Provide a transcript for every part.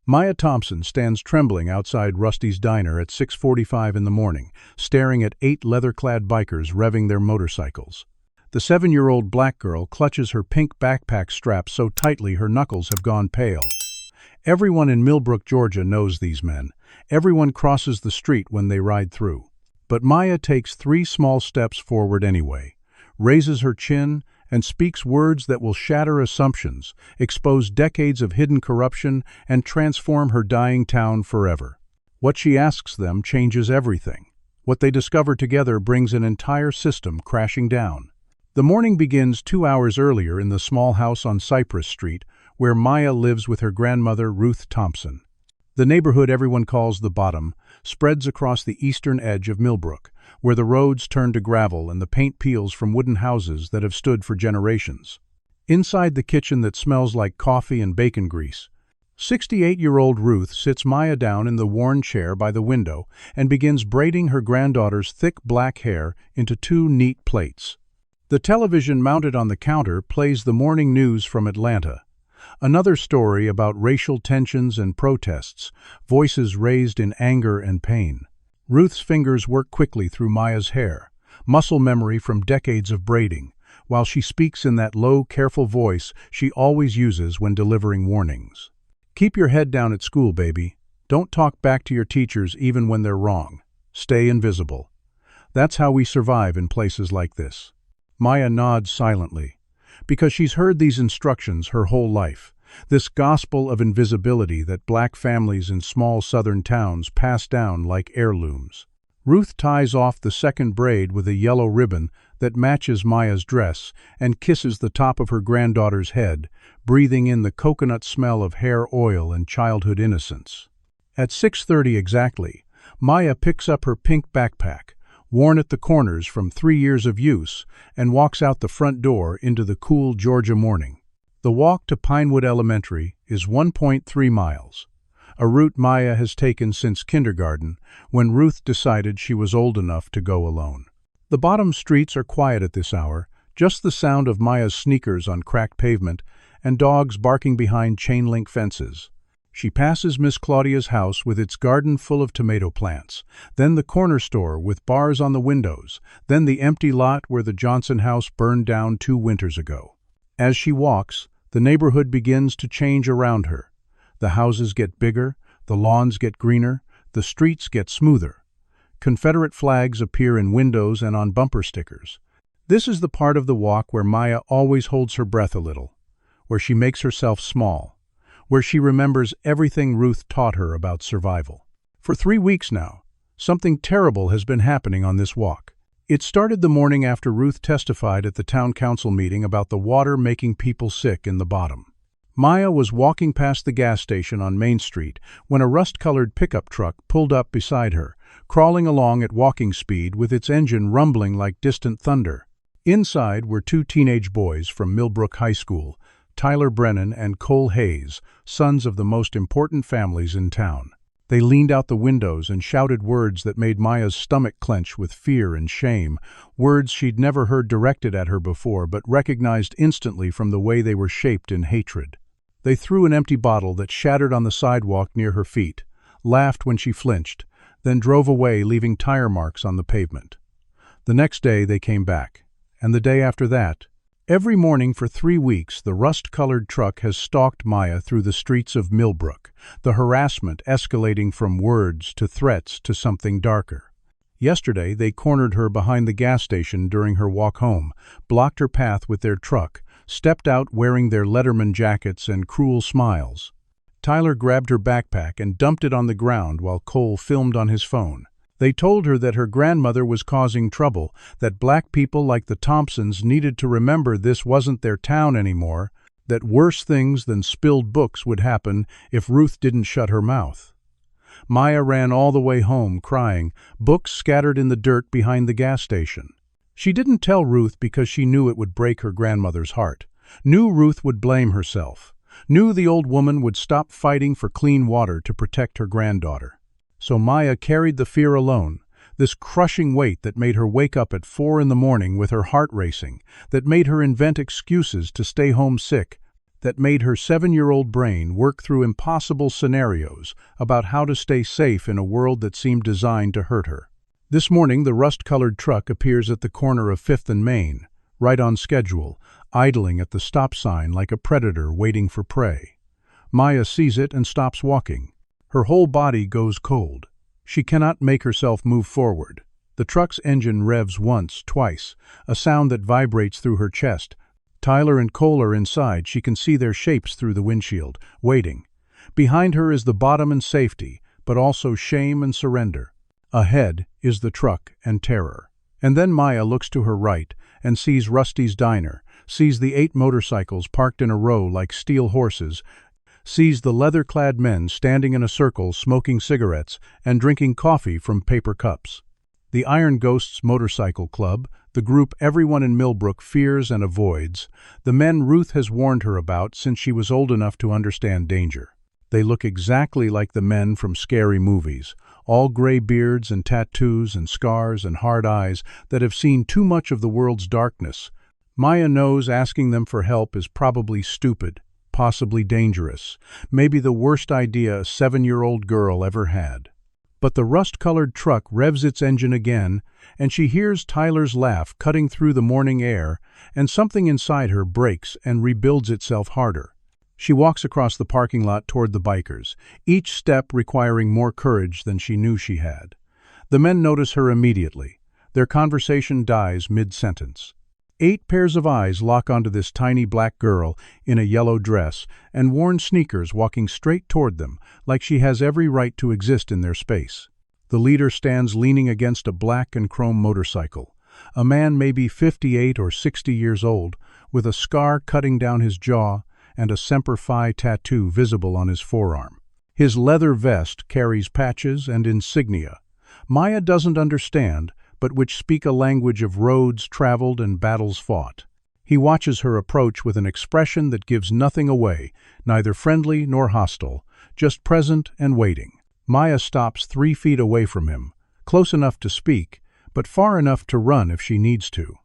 Maya Thompson stands trembling outside Rusty's diner at 6:45 in the morning, staring at 8 leather-clad bikers revving their motorcycles. The 7-year-old black girl clutches her pink backpack strap so tightly her knuckles have gone pale. Everyone in Millbrook, Georgia knows these men. Everyone crosses the street when they ride through. But Maya takes 3 small steps forward anyway, raises her chin, and speaks words that will shatter assumptions, expose decades of hidden corruption, and transform her dying town forever. What she asks them changes everything. What they discover together brings an entire system crashing down. The morning begins 2 hours earlier in the small house on Cypress Street, where Maya lives with her grandmother, Ruth Thompson. The neighborhood everyone calls the Bottom spreads across the eastern edge of Millbrook, where the roads turn to gravel and the paint peels from wooden houses that have stood for generations. Inside the kitchen that smells like coffee and bacon grease, 68-year-old Ruth sits Maya down in the worn chair by the window and begins braiding her granddaughter's thick black hair into 2 neat plaits. The television mounted on the counter plays the morning news from Atlanta. Another story about racial tensions and protests, voices raised in anger and pain. Ruth's fingers work quickly through Maya's hair, muscle memory from decades of braiding, while she speaks in that low, careful voice she always uses when delivering warnings. Keep your head down at school, baby. Don't talk back to your teachers even when they're wrong. Stay invisible. That's how we survive in places like this. Maya nods silently, because she's heard these instructions her whole life, this gospel of invisibility that black families in small southern towns pass down like heirlooms. Ruth ties off the second braid with a yellow ribbon that matches Maya's dress and kisses the top of her granddaughter's head, breathing in the coconut smell of hair oil and childhood innocence. At 6:30 exactly, Maya picks up her pink backpack, worn at the corners from 3 years of use, and walks out the front door into the cool Georgia morning. The walk to Pinewood Elementary is 1.3 miles, a route Maya has taken since kindergarten, when Ruth decided she was old enough to go alone. The bottom streets are quiet at this hour, just the sound of Maya's sneakers on cracked pavement and dogs barking behind chain-link fences. She passes Miss Claudia's house with its garden full of tomato plants, then the corner store with bars on the windows, then the empty lot where the Johnson house burned down 2 winters ago. As she walks, the neighborhood begins to change around her. The houses get bigger, the lawns get greener, the streets get smoother. Confederate flags appear in windows and on bumper stickers. This is the part of the walk where Maya always holds her breath a little, where she makes herself small, where she remembers everything Ruth taught her about survival. For 3 weeks now, something terrible has been happening on this walk. It started the morning after Ruth testified at the town council meeting about the water making people sick in the Bottom. Maya was walking past the gas station on Main Street when a rust-colored pickup truck pulled up beside her, crawling along at walking speed with its engine rumbling like distant thunder. Inside were 2 teenage boys from Millbrook High School, Tyler Brennan and Cole Hayes, sons of the most important families in town. They leaned out the windows and shouted words that made Maya's stomach clench with fear and shame, words she'd never heard directed at her before but recognized instantly from the way they were shaped in hatred. They threw an empty bottle that shattered on the sidewalk near her feet, laughed when she flinched, then drove away leaving tire marks on the pavement. The next day they came back, and the day after that. Every morning for 3 weeks, the rust-colored truck has stalked Maya through the streets of Millbrook, the harassment escalating from words to threats to something darker. Yesterday, they cornered her behind the gas station during her walk home, blocked her path with their truck, stepped out wearing their Letterman jackets and cruel smiles. Tyler grabbed her backpack and dumped it on the ground while Cole filmed on his phone. They told her that her grandmother was causing trouble, that black people like the Thompsons needed to remember this wasn't their town anymore, that worse things than spilled books would happen if Ruth didn't shut her mouth. Maya ran all the way home, crying, books scattered in the dirt behind the gas station. She didn't tell Ruth because she knew it would break her grandmother's heart, knew Ruth would blame herself, knew the old woman would stop fighting for clean water to protect her granddaughter. So Maya carried the fear alone, this crushing weight that made her wake up at 4 in the morning with her heart racing, that made her invent excuses to stay home sick, that made her 7-year-old brain work through impossible scenarios about how to stay safe in a world that seemed designed to hurt her. This morning, the rust-colored truck appears at the corner of 5th and Main, right on schedule, idling at the stop sign like a predator waiting for prey. Maya sees it and stops walking. Her whole body goes cold. She cannot make herself move forward. The truck's engine revs once, twice, a sound that vibrates through her chest. Tyler and Cole are inside. She can see their shapes through the windshield, waiting. Behind her is the bottom and safety, but also shame and surrender. Ahead is the truck and terror. And then Maya looks to her right and sees Rusty's diner, sees the 8 motorcycles parked in a row like steel horses, sees the leather-clad men standing in a circle smoking cigarettes and drinking coffee from paper cups. The Iron Ghosts Motorcycle Club, the group everyone in Millbrook fears and avoids, the men Ruth has warned her about since she was old enough to understand danger. They look exactly like the men from scary movies, all gray beards and tattoos and scars and hard eyes that have seen too much of the world's darkness. Maya knows asking them for help is probably stupid, possibly dangerous, maybe the worst idea a 7-year-old girl ever had. But the rust-colored truck revs its engine again, and she hears Tyler's laugh cutting through the morning air, and something inside her breaks and rebuilds itself harder. She walks across the parking lot toward the bikers, each step requiring more courage than she knew she had. The men notice her immediately. Their conversation dies mid-sentence. 8 pairs of eyes lock onto this tiny black girl in a yellow dress and worn sneakers walking straight toward them, like she has every right to exist in their space. The leader stands leaning against a black and chrome motorcycle. A man maybe 58 or 60 years old, with a scar cutting down his jaw and a Semper Fi tattoo visible on his forearm. His leather vest carries patches and insignia. Maya doesn't understand, but which speak a language of roads traveled and battles fought. He watches her approach with an expression that gives nothing away, neither friendly nor hostile, just present and waiting. Maya stops 3 feet away from him, close enough to speak, but far enough to run if she needs to.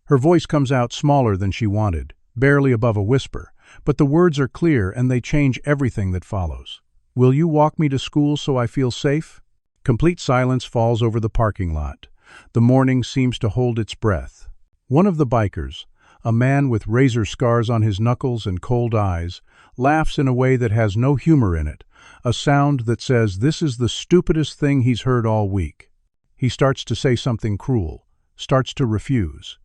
Her voice comes out smaller than she wanted, barely above a whisper, but the words are clear and they change everything that follows. "Will you walk me to school so I feel safe?" Complete silence falls over the parking lot. The morning seems to hold its breath. One of the bikers, a man with razor scars on his knuckles and cold eyes, laughs in a way that has no humor in it, a sound that says this is the stupidest thing he's heard all week. He starts to say something cruel, starts to refuse.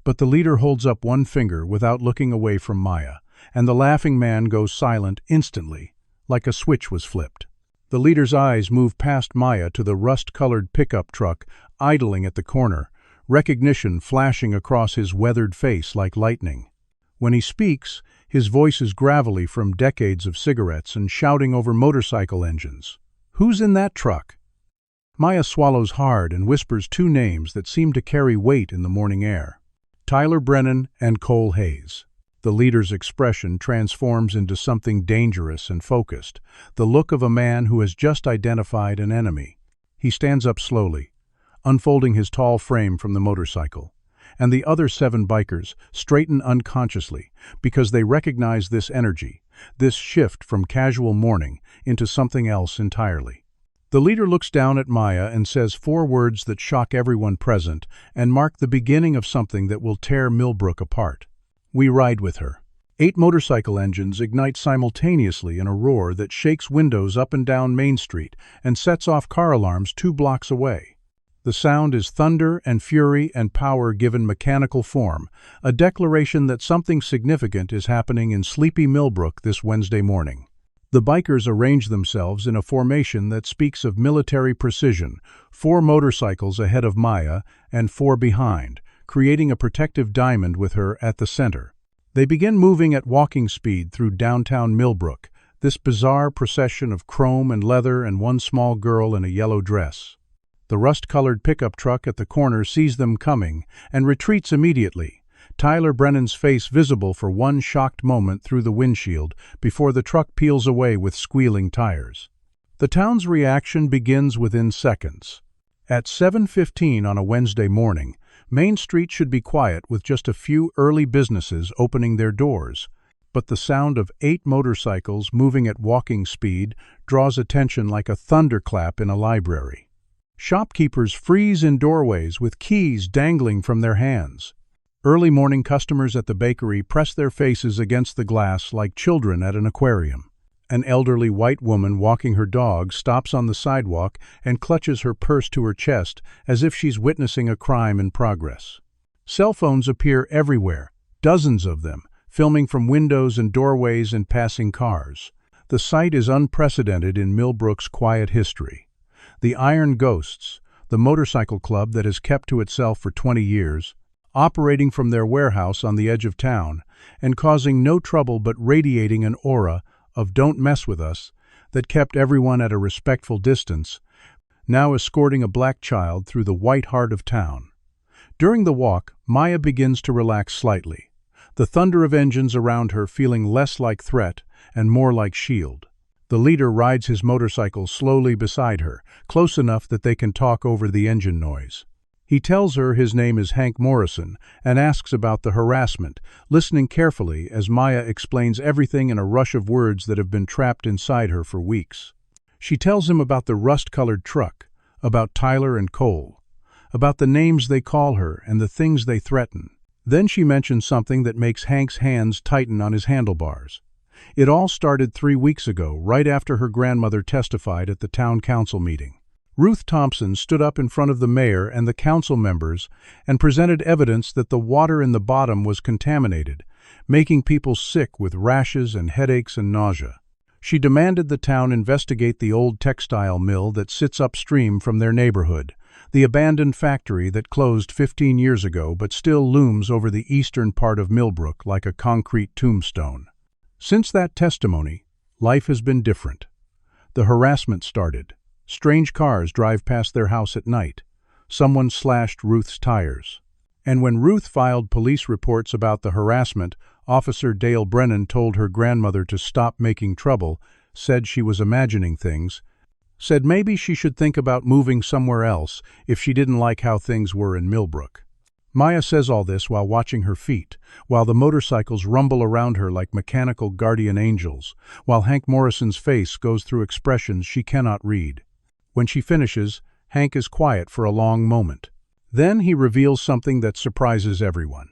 But the leader holds up one finger without looking away from Maya, and the laughing man goes silent instantly, like a switch was flipped. The leader's eyes move past Maya to the rust-colored pickup truck idling at the corner, recognition flashing across his weathered face like lightning. When he speaks, his voice is gravelly from decades of cigarettes and shouting over motorcycle engines. "Who's in that truck?" Maya swallows hard and whispers 2 names that seem to carry weight in the morning air: Tyler Brennan and Cole Hayes. The leader's expression transforms into something dangerous and focused, the look of a man who has just identified an enemy. He stands up slowly, unfolding his tall frame from the motorcycle, and the other 7 bikers straighten unconsciously because they recognize this energy, this shift from casual mourning into something else entirely. The leader looks down at Maya and says 4 words that shock everyone present and mark the beginning of something that will tear Millbrook apart. "We ride with her." 8 motorcycle engines ignite simultaneously in a roar that shakes windows up and down Main Street and sets off car alarms 2 blocks away. The sound is thunder and fury and power given mechanical form, a declaration that something significant is happening in sleepy Millbrook this Wednesday morning. The bikers arrange themselves in a formation that speaks of military precision, 4 motorcycles ahead of Maya and 4 behind, creating a protective diamond with her at the center. They begin moving at walking speed through downtown Millbrook, this bizarre procession of chrome and leather and one small girl in a yellow dress. The rust-colored pickup truck at the corner sees them coming and retreats immediately, Tyler Brennan's face visible for one shocked moment through the windshield before the truck peels away with squealing tires. The town's reaction begins within seconds. At 7:15 on a Wednesday morning, Main Street should be quiet with just a few early businesses opening their doors. but the sound of 8 motorcycles moving at walking speed draws attention like a thunderclap in a library. Shopkeepers freeze in doorways with keys dangling from their hands. Early morning customers at the bakery press their faces against the glass like children at an aquarium. An elderly white woman walking her dog stops on the sidewalk and clutches her purse to her chest as if she's witnessing a crime in progress. Cell phones appear everywhere, dozens of them, filming from windows and doorways and passing cars. The sight is unprecedented in Millbrook's quiet history. The Iron Ghosts, the motorcycle club that has kept to itself for 20 years, operating from their warehouse on the edge of town and causing no trouble but radiating an aura of "don't mess with us" that kept everyone at a respectful distance, now escorting a black child through the white heart of town. During the walk, Maya begins to relax slightly, the thunder of engines around her feeling less like threat and more like shield. The leader rides his motorcycle slowly beside her, close enough that they can talk over the engine noise. He tells her his name is Hank Morrison and asks about the harassment, listening carefully as Maya explains everything in a rush of words that have been trapped inside her for weeks. She tells him about the rust-colored truck, about Tyler and Cole, about the names they call her and the things they threaten. Then she mentions something that makes Hank's hands tighten on his handlebars. It all started 3 weeks ago, right after her grandmother testified at the town council meeting. Ruth Thompson stood up in front of the mayor and the council members and presented evidence that the water in the bottom was contaminated, making people sick with rashes and headaches and nausea. She demanded the town investigate the old textile mill that sits upstream from their neighborhood, the abandoned factory that closed 15 years ago but still looms over the eastern part of Millbrook like a concrete tombstone. Since that testimony, life has been different. The harassment started. Strange cars drive past their house at night. Someone slashed Ruth's tires. And when Ruth filed police reports about the harassment, Officer Dale Brennan told her grandmother to stop making trouble, said she was imagining things, said maybe she should think about moving somewhere else if she didn't like how things were in Millbrook. Maya says all this while watching her feet, while the motorcycles rumble around her like mechanical guardian angels, while Hank Morrison's face goes through expressions she cannot read. When she finishes, Hank is quiet for a long moment. Then he reveals something that surprises everyone.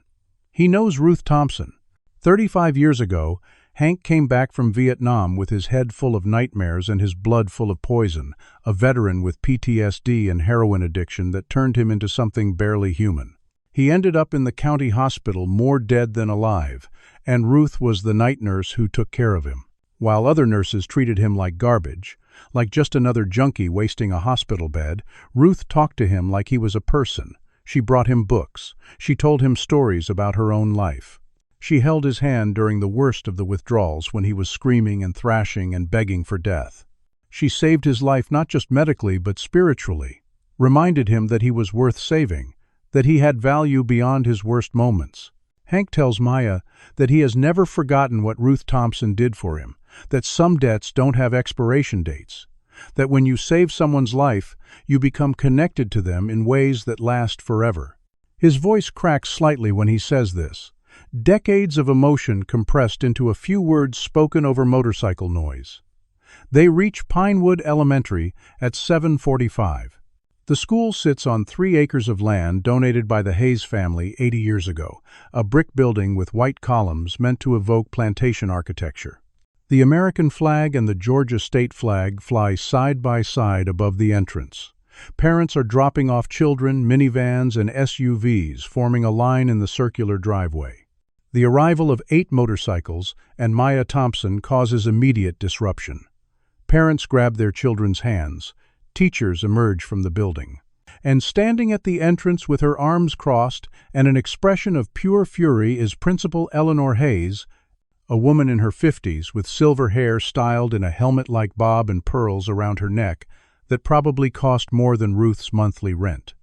He knows Ruth Thompson. 35 years ago, Hank came back from Vietnam with his head full of nightmares and his blood full of poison, a veteran with PTSD and heroin addiction that turned him into something barely human. He ended up in the county hospital more dead than alive, and Ruth was the night nurse who took care of him. While other nurses treated him like garbage, like just another junkie wasting a hospital bed, Ruth talked to him like he was a person. She brought him books. She told him stories about her own life. She held his hand during the worst of the withdrawals when he was screaming and thrashing and begging for death. She saved his life not just medically but spiritually, reminded him that he was worth saving, that he had value beyond his worst moments. Hank tells Maya that he has never forgotten what Ruth Thompson did for him, that some debts don't have expiration dates, that when you save someone's life, you become connected to them in ways that last forever. His voice cracks slightly when he says this. Decades of emotion compressed into a few words spoken over motorcycle noise. They reach Pinewood Elementary at 7:45. The school sits on 3 acres of land donated by the Hayes family 80 years ago, a brick building with white columns meant to evoke plantation architecture. The American flag and the Georgia state flag fly side by side above the entrance. Parents are dropping off children, minivans, and SUVs, forming a line in the circular driveway. The arrival of 8 motorcycles and Maya Thompson causes immediate disruption. Parents grab their children's hands. Teachers emerge from the building. And standing at the entrance with her arms crossed and an expression of pure fury is Principal Eleanor Hayes, a woman in her 50s with silver hair styled in a helmet-like bob and pearls around her neck that probably cost more than Ruth's monthly rent.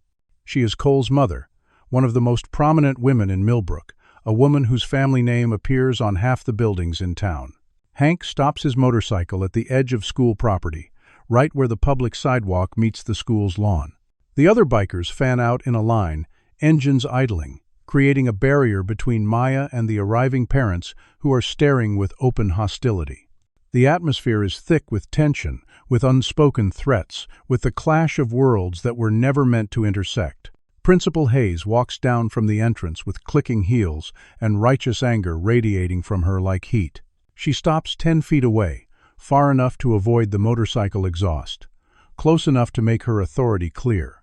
She is Cole's mother, one of the most prominent women in Millbrook, a woman whose family name appears on half the buildings in town. Hank stops his motorcycle at the edge of school property, right where the public sidewalk meets the school's lawn. The other bikers fan out in a line, engines idling, creating a barrier between Maya and the arriving parents who are staring with open hostility. The atmosphere is thick with tension, with unspoken threats, with the clash of worlds that were never meant to intersect. Principal Hayes walks down from the entrance with clicking heels and righteous anger radiating from her like heat. She stops 10 feet away, far enough to avoid the motorcycle exhaust, close enough to make her authority clear.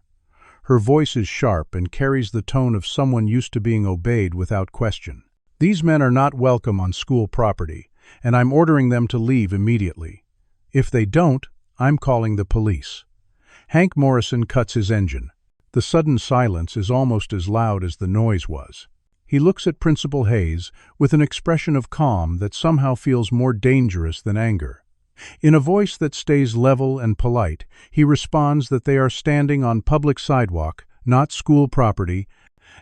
Her voice is sharp and carries the tone of someone used to being obeyed without question. These men are not welcome on school property, and I'm ordering them to leave immediately. If they don't, I'm calling the police. Hank Morrison cuts his engine. The sudden silence is almost as loud as the noise was. He looks at Principal Hayes with an expression of calm that somehow feels more dangerous than anger. In a voice that stays level and polite, he responds that they are standing on public sidewalk, not school property,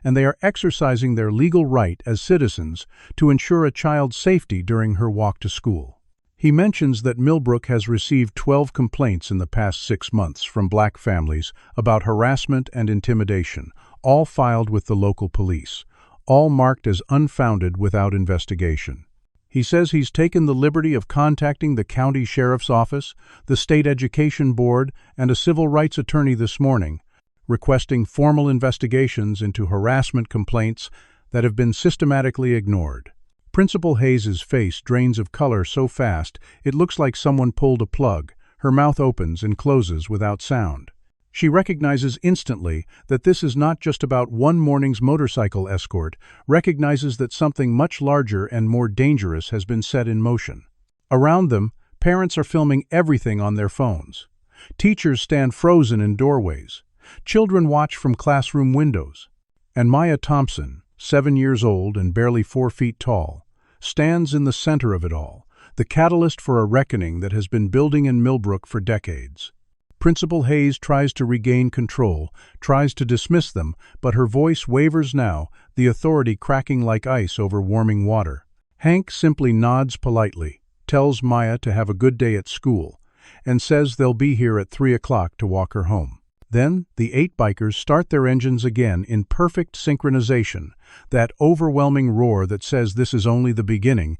and they are exercising their legal right as citizens to ensure a child's safety during her walk to school. He mentions that Millbrook has received 12 complaints in the past 6 months from black families about harassment and intimidation, all filed with the local police, all marked as unfounded without investigation. He says he's taken the liberty of contacting the county sheriff's office, the state education board, and a civil rights attorney this morning, requesting formal investigations into harassment complaints that have been systematically ignored. Principal Hayes's face drains of color so fast it looks like someone pulled a plug. Her mouth opens and closes without sound. She recognizes instantly that this is not just about one morning's motorcycle escort, recognizes that something much larger and more dangerous has been set in motion. Around them, parents are filming everything on their phones. Teachers stand frozen in doorways. Children watch from classroom windows. And Maya Thompson, 7 years old and barely 4 feet tall, stands in the center of it all, the catalyst for a reckoning that has been building in Millbrook for decades. Principal Hayes tries to regain control, tries to dismiss them, but her voice wavers now, the authority cracking like ice over warming water. Hank simply nods politely, tells Maya to have a good day at school, and says they'll be here at 3 o'clock to walk her home. Then, the 8 bikers start their engines again in perfect synchronization, that overwhelming roar that says this is only the beginning,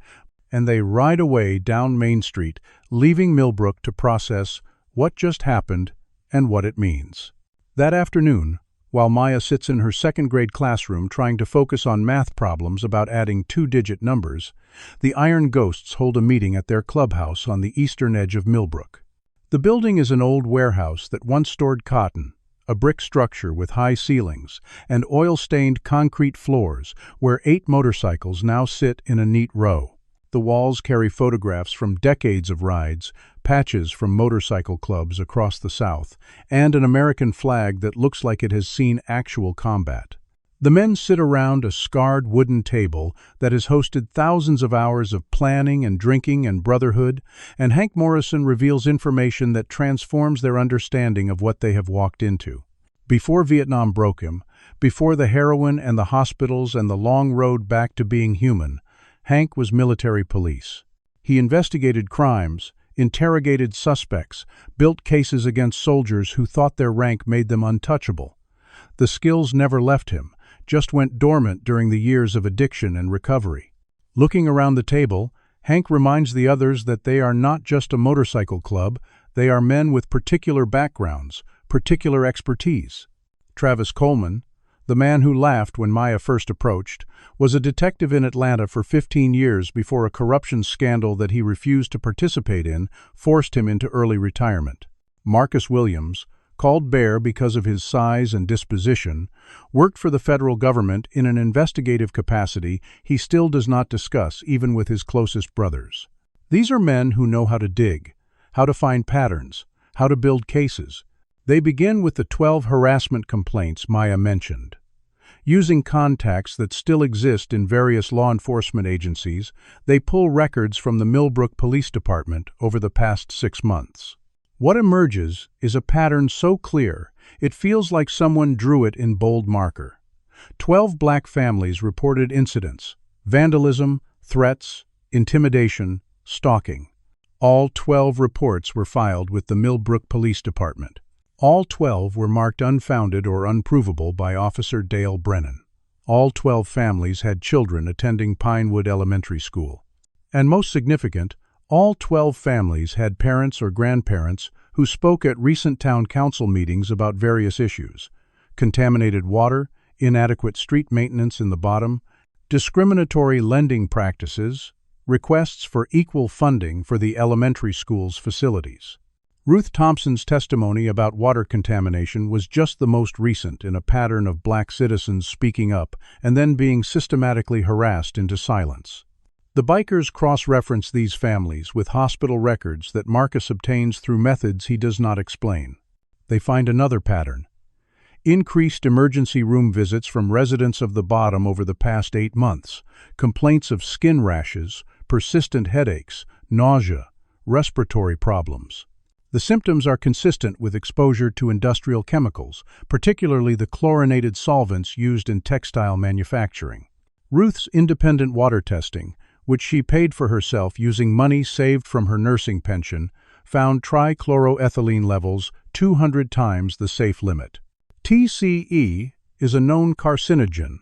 and they ride away down Main Street, leaving Millbrook to process what just happened and what it means. That afternoon, while Maya sits in her second-grade classroom trying to focus on math problems about adding 2-digit numbers, the Iron Ghosts hold a meeting at their clubhouse on the eastern edge of Millbrook. The building is an old warehouse that once stored cotton, a brick structure with high ceilings and oil-stained concrete floors where 8 motorcycles now sit in a neat row. The walls carry photographs from decades of rides, patches from motorcycle clubs across the South, and an American flag that looks like it has seen actual combat. The men sit around a scarred wooden table that has hosted thousands of hours of planning and drinking and brotherhood, and Hank Morrison reveals information that transforms their understanding of what they have walked into. Before Vietnam broke him, before the heroin and the hospitals and the long road back to being human, Hank was military police. He investigated crimes, interrogated suspects, built cases against soldiers who thought their rank made them untouchable. The skills never left him, just went dormant during the years of addiction and recovery. Looking around the table, Hank reminds the others that they are not just a motorcycle club, they are men with particular backgrounds, particular expertise. Travis Coleman, the man who laughed when Maya first approached, was a detective in Atlanta for 15 years before a corruption scandal that he refused to participate in forced him into early retirement. Marcus Williams, called Bear because of his size and disposition, worked for the federal government in an investigative capacity he still does not discuss even with his closest brothers. These are men who know how to dig, how to find patterns, how to build cases. They begin with the 12 harassment complaints Maya mentioned. Using contacts that still exist in various law enforcement agencies, they pull records from the Millbrook Police Department over the past 6 months. What emerges is a pattern so clear, it feels like someone drew it in bold marker. 12 black families reported incidents: vandalism, threats, intimidation, stalking. All 12 reports were filed with the Millbrook Police Department. All 12 were marked unfounded or unprovable by Officer Dale Brennan. All 12 families had children attending Pinewood Elementary School. And most significant, all 12 families had parents or grandparents who spoke at recent town council meetings about various issues: contaminated water, inadequate street maintenance in the bottom, discriminatory lending practices, requests for equal funding for the elementary school's facilities. Ruth Thompson's testimony about water contamination was just the most recent in a pattern of black citizens speaking up and then being systematically harassed into silence. The bikers cross-reference these families with hospital records that Marcus obtains through methods he does not explain. They find another pattern: increased emergency room visits from residents of the bottom over the past 8 months, complaints of skin rashes, persistent headaches, nausea, respiratory problems. The symptoms are consistent with exposure to industrial chemicals, particularly the chlorinated solvents used in textile manufacturing. Ruth's independent water testing, which she paid for herself using money saved from her nursing pension, found trichloroethylene levels 200 times the safe limit. TCE is a known carcinogen,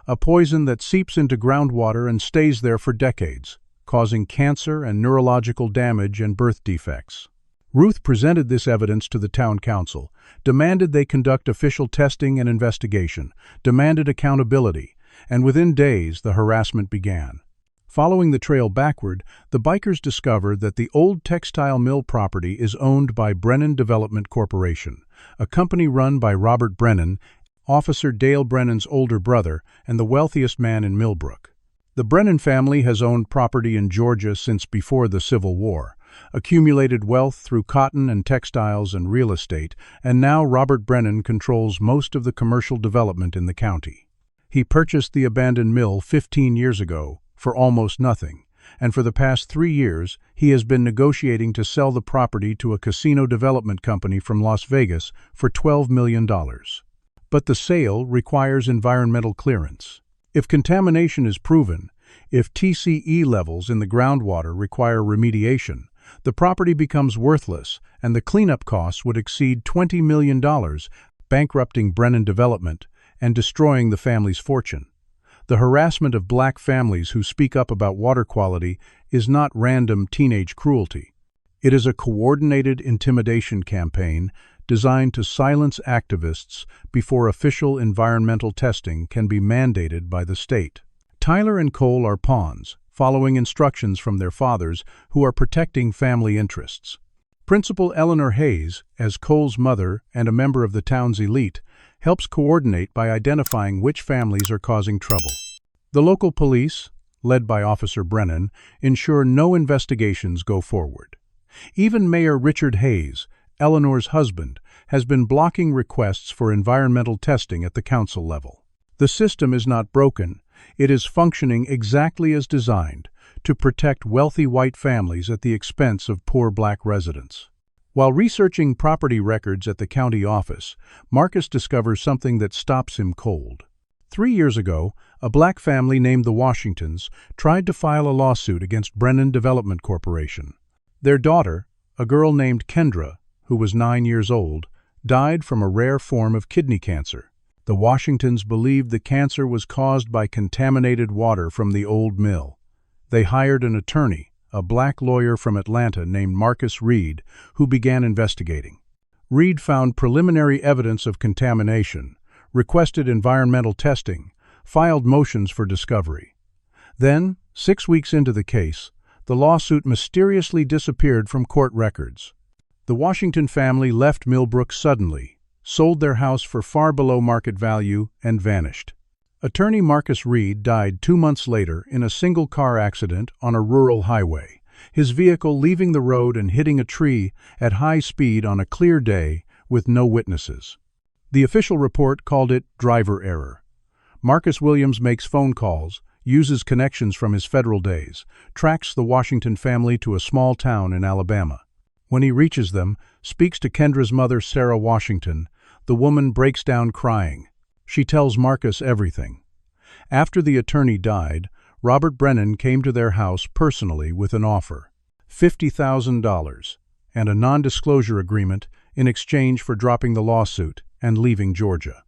a poison that seeps into groundwater and stays there for decades, causing cancer and neurological damage and birth defects. Ruth presented this evidence to the town council, demanded they conduct official testing and investigation, demanded accountability, and within days the harassment began. Following the trail backward, the bikers discovered that the old textile mill property is owned by Brennan Development Corporation, a company run by Robert Brennan, Officer Dale Brennan's older brother and the wealthiest man in Millbrook. The Brennan family has owned property in Georgia since before the Civil War, accumulated wealth through cotton and textiles and real estate, and now Robert Brennan controls most of the commercial development in the county. He purchased the abandoned mill 15 years ago for almost nothing, and for the past 3 years he has been negotiating to sell the property to a casino development company from Las Vegas for $12 million. But the sale requires environmental clearance. If contamination is proven, if TCE levels in the groundwater require remediation, the property becomes worthless and the cleanup costs would exceed $20 million, bankrupting Brennan Development and destroying the family's fortune. The harassment of black families who speak up about water quality is not random teenage cruelty. It is a coordinated intimidation campaign designed to silence activists before official environmental testing can be mandated by the state. Tyler and Cole are pawns, following instructions from their fathers who are protecting family interests. Principal Eleanor Hayes, as Cole's mother and a member of the town's elite, helps coordinate by identifying which families are causing trouble. The local police, led by Officer Brennan, ensure no investigations go forward. Even Mayor Richard Hayes, Eleanor's husband, has been blocking requests for environmental testing at the council level. The system is not broken. It is functioning exactly as designed, to protect wealthy white families at the expense of poor black residents. While researching property records at the county office, Marcus discovers something that stops him cold. 3 years ago, a black family named the Washingtons tried to file a lawsuit against Brennan Development Corporation. Their daughter, a girl named Kendra, who was 9 years old, died from a rare form of kidney cancer. The Washingtons believed the cancer was caused by contaminated water from the old mill. They hired an attorney, a black lawyer from Atlanta named Marcus Reed, who began investigating. Reed found preliminary evidence of contamination, requested environmental testing, filed motions for discovery. Then, 6 weeks into the case, the lawsuit mysteriously disappeared from court records. The Washington family left Millbrook suddenly, sold their house for far below market value, and vanished. Attorney Marcus Reed died 2 months later in a single-car accident on a rural highway, his vehicle leaving the road and hitting a tree at high speed on a clear day with no witnesses. The official report called it driver error. Marcus Williams makes phone calls, uses connections from his federal days, tracks the Washington family to a small town in Alabama. When he reaches them, speaks to Kendra's mother, Sarah Washington, the woman breaks down crying. She tells Marcus everything. After the attorney died, Robert Brennan came to their house personally with an offer: $50,000 and a non-disclosure agreement in exchange for dropping the lawsuit and leaving Georgia.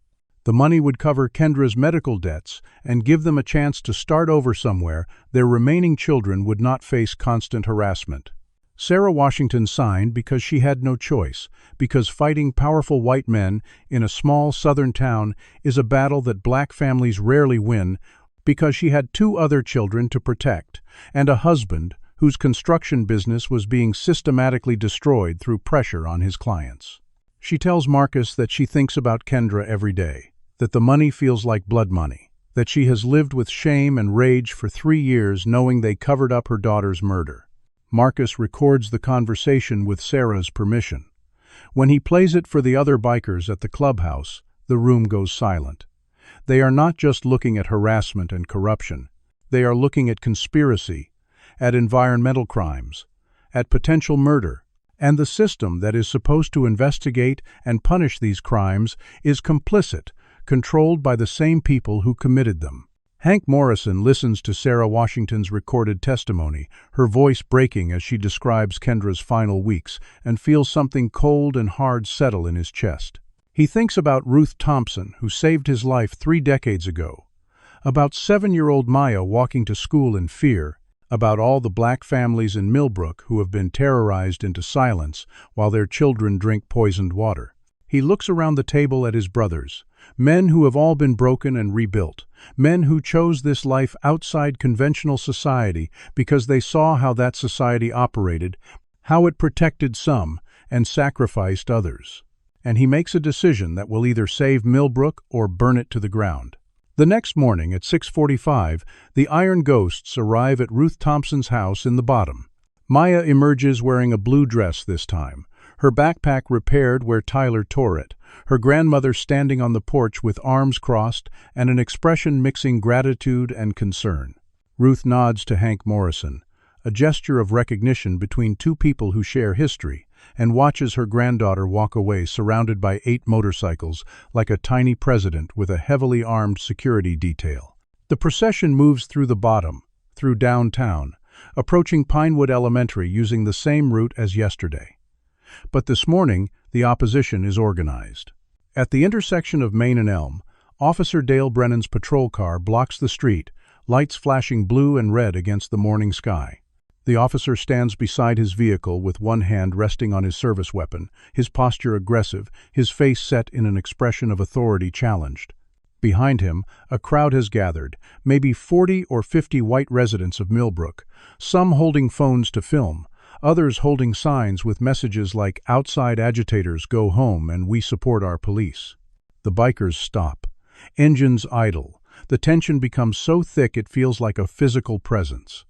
The money would cover Kendra's medical debts and give them a chance to start over somewhere. Their remaining children would not face constant harassment. Sarah Washington signed because she had no choice, because fighting powerful white men in a small southern town is a battle that black families rarely win, because she had 2 other children to protect, and a husband whose construction business was being systematically destroyed through pressure on his clients. She tells Marcus that she thinks about Kendra every day, that the money feels like blood money, that she has lived with shame and rage for 3 years knowing they covered up her daughter's murder. Marcus records the conversation with Sarah's permission. When he plays it for the other bikers at the clubhouse, the room goes silent. They are not just looking at harassment and corruption. They are looking at conspiracy, at environmental crimes, at potential murder, and the system that is supposed to investigate and punish these crimes is complicit, controlled by the same people who committed them. Hank Morrison listens to Sarah Washington's recorded testimony, her voice breaking as she describes Kendra's final weeks, and feels something cold and hard settle in his chest. He thinks about Ruth Thompson, who saved his life 3 decades ago, about 7-year-old Maya walking to school in fear, about all the black families in Millbrook who have been terrorized into silence while their children drink poisoned water. He looks around the table at his brothers, men who have all been broken and rebuilt, men who chose this life outside conventional society because they saw how that society operated, how it protected some and sacrificed others. And he makes a decision that will either save Millbrook or burn it to the ground. The next morning at 6:45, the Iron Ghosts arrive at Ruth Thompson's house in the Bottom. Maya emerges wearing a blue dress this time, her backpack repaired where Tyler tore it, her grandmother standing on the porch with arms crossed and an expression mixing gratitude and concern. Ruth nods to Hank Morrison, a gesture of recognition between 2 people who share history, and watches her granddaughter walk away surrounded by 8 motorcycles like a tiny president with a heavily armed security detail. The procession moves through the Bottom, through downtown, approaching Pinewood Elementary using the same route as yesterday. But this morning, the opposition is organized. At the intersection of Main and Elm, Officer Dale Brennan's patrol car blocks the street, lights flashing blue and red against the morning sky. The officer stands beside his vehicle with one hand resting on his service weapon, his posture aggressive, his face set in an expression of authority challenged. Behind him, a crowd has gathered, maybe 40 or 50 white residents of Millbrook, some holding phones to film, others holding signs with messages like "Outside agitators go home and we support our police." The bikers stop. Engines idle. The tension becomes so thick it feels like a physical presence.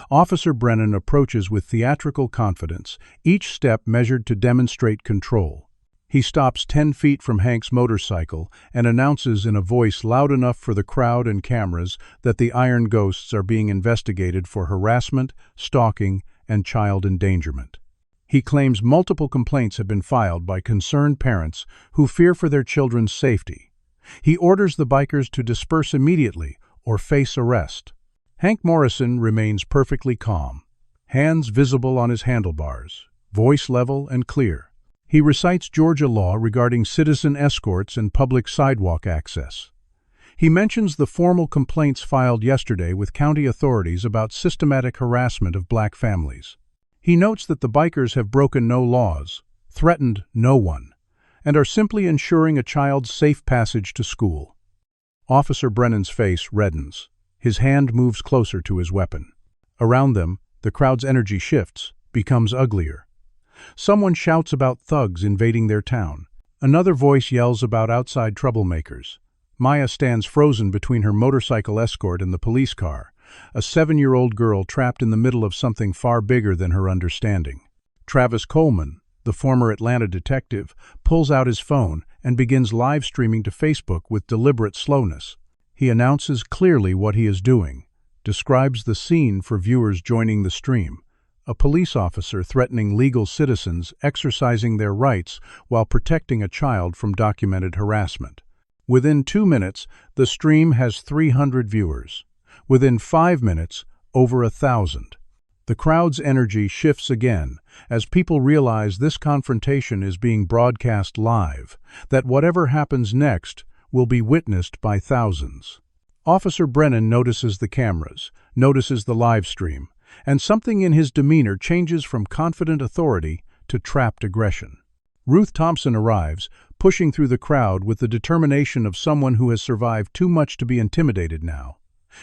Officer Brennan approaches with theatrical confidence, each step measured to demonstrate control. He stops 10 feet from Hank's motorcycle and announces in a voice loud enough for the crowd and cameras that the Iron Ghosts are being investigated for harassment, stalking, and child endangerment. He claims multiple complaints have been filed by concerned parents who fear for their children's safety. He orders the bikers to disperse immediately or face arrest. Hank Morrison remains perfectly calm, hands visible on his handlebars, voice level and clear. He recites Georgia law regarding citizen escorts and public sidewalk access. He mentions the formal complaints filed yesterday with county authorities about systematic harassment of black families. He notes that the bikers have broken no laws, threatened no one, and are simply ensuring a child's safe passage to school. Officer Brennan's face reddens. His hand moves closer to his weapon. Around them, the crowd's energy shifts, becomes uglier. Someone shouts about thugs invading their town. Another voice yells about outside troublemakers. Maya stands frozen between her motorcycle escort and the police car, a 7-year-old girl trapped in the middle of something far bigger than her understanding. Travis Coleman, the former Atlanta detective, pulls out his phone and begins live streaming to Facebook with deliberate slowness. He announces clearly what he is doing, describes the scene for viewers joining the stream. A police officer threatening legal citizens exercising their rights while protecting a child from documented harassment. Within 2 minutes, the stream has 300 viewers. Within 5 minutes, over 1,000. The crowd's energy shifts again as people realize this confrontation is being broadcast live, that whatever happens next will be witnessed by thousands. Officer Brennan notices the cameras, notices the live stream, and something in his demeanor changes from confident authority to trapped aggression. Ruth Thompson arrives, pushing through the crowd with the determination of someone who has survived too much to be intimidated now.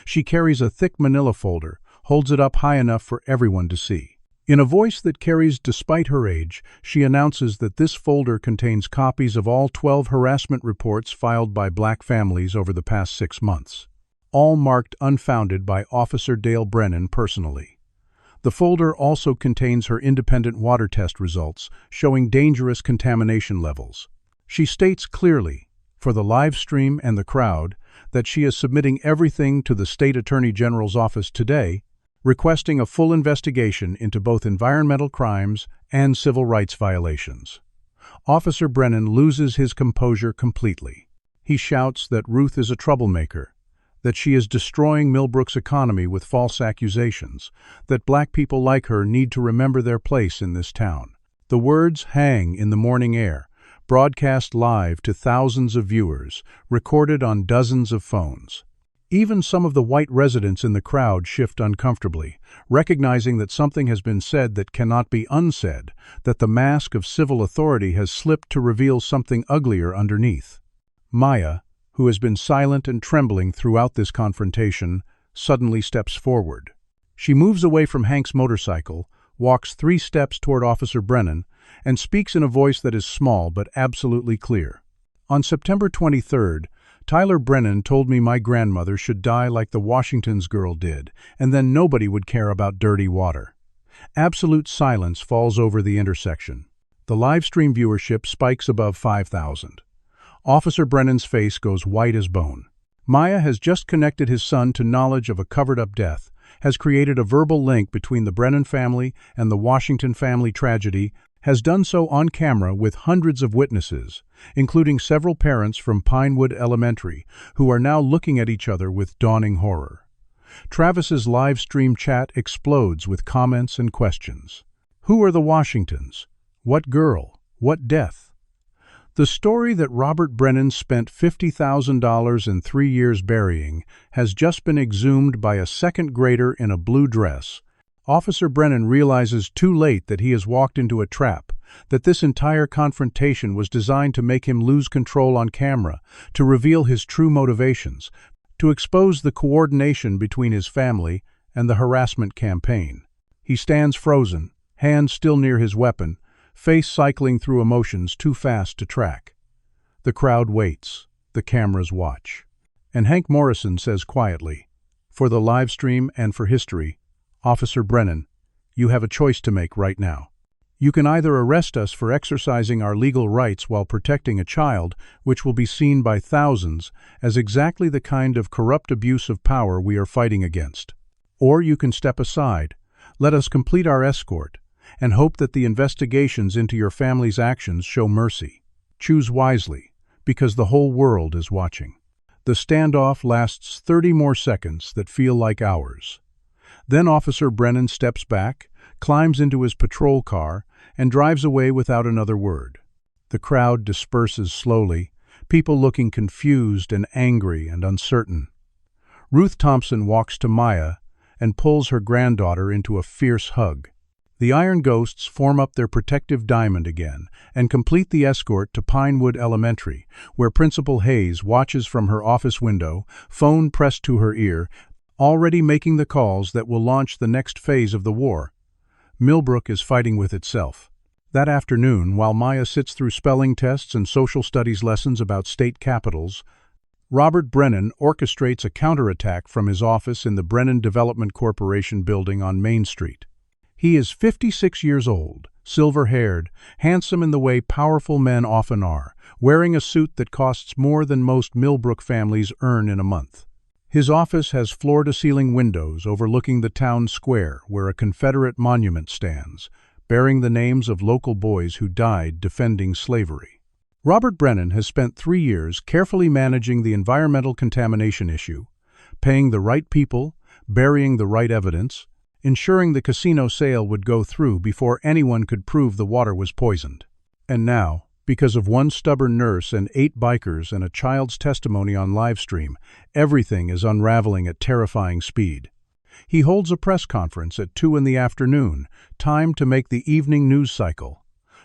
She carries a thick manila folder, holds it up high enough for everyone to see. In a voice that carries despite her age, she announces that this folder contains copies of all 12 harassment reports filed by Black families over the past 6 months, all marked unfounded by Officer Dale Brennan personally. The folder also contains her independent water test results, showing dangerous contamination levels. She states clearly, for the live stream and the crowd, that she is submitting everything to the State Attorney General's office today, requesting a full investigation into both environmental crimes and civil rights violations. Officer Brennan loses his composure completely. He shouts that Ruth is a troublemaker, that she is destroying Millbrook's economy with false accusations, that Black people like her need to remember their place in this town. The words hang in the morning air, broadcast live to thousands of viewers, recorded on dozens of phones. Even some of the white residents in the crowd shift uncomfortably, recognizing that something has been said that cannot be unsaid, that the mask of civil authority has slipped to reveal something uglier underneath. Maya, who has been silent and trembling throughout this confrontation, suddenly steps forward. She moves away from Hank's motorcycle, walks 3 steps toward Officer Brennan, and speaks in a voice that is small but absolutely clear. On September 23rd, Tyler Brennan told me my grandmother should die like the Washington's girl did, and then nobody would care about dirty water. Absolute silence falls over the intersection. The live stream viewership spikes above 5,000. Officer Brennan's face goes white as bone. Maya has just connected his son to knowledge of a covered-up death, has created a verbal link between the Brennan family and the Washington family tragedy, has done so on camera with hundreds of witnesses, including several parents from Pinewood Elementary, who are now looking at each other with dawning horror. Travis's live stream chat explodes with comments and questions. Who are the Washingtons? What girl? What death? The story that Robert Brennan spent $50,000 and 3 years burying has just been exhumed by a second grader in a blue dress. Officer Brennan realizes too late that he has walked into a trap, that this entire confrontation was designed to make him lose control on camera, to reveal his true motivations, to expose the coordination between his family and the harassment campaign. He stands frozen, hands still near his weapon, face cycling through emotions too fast to track. The crowd waits, the cameras watch. And Hank Morrison says quietly, "For the live stream and for history, Officer Brennan, you have a choice to make right now. You can either arrest us for exercising our legal rights while protecting a child, which will be seen by thousands as exactly the kind of corrupt abuse of power we are fighting against. Or you can step aside, let us complete our escort, and hope that the investigations into your family's actions show mercy. Choose wisely, because the whole world is watching." The standoff lasts 30 more seconds that feel like hours. Then Officer Brennan steps back, climbs into his patrol car, and drives away without another word. The crowd disperses slowly, people looking confused and angry and uncertain. Ruth Thompson walks to Maya and pulls her granddaughter into a fierce hug. The Iron Ghosts form up their protective diamond again and complete the escort to Pinewood Elementary, where Principal Hayes watches from her office window, phone pressed to her ear, already making the calls that will launch the next phase of the war. Millbrook is fighting with itself. That afternoon, while Maya sits through spelling tests and social studies lessons about state capitals, Robert Brennan orchestrates a counterattack from his office in the Brennan Development Corporation building on Main Street. He is 56 years old, silver-haired, handsome in the way powerful men often are, wearing a suit that costs more than most Millbrook families earn in a month. His office has floor-to-ceiling windows overlooking the town square where a Confederate monument stands, bearing the names of local boys who died defending slavery. Robert Brennan has spent 3 years carefully managing the environmental contamination issue, paying the right people, burying the right evidence, ensuring the casino sale would go through before anyone could prove the water was poisoned. And now, Because of one stubborn nurse and 8 bikers and a child's testimony on livestream, everything is unraveling at terrifying speed. He holds a press conference at 2 in the afternoon, time to make the evening news cycle.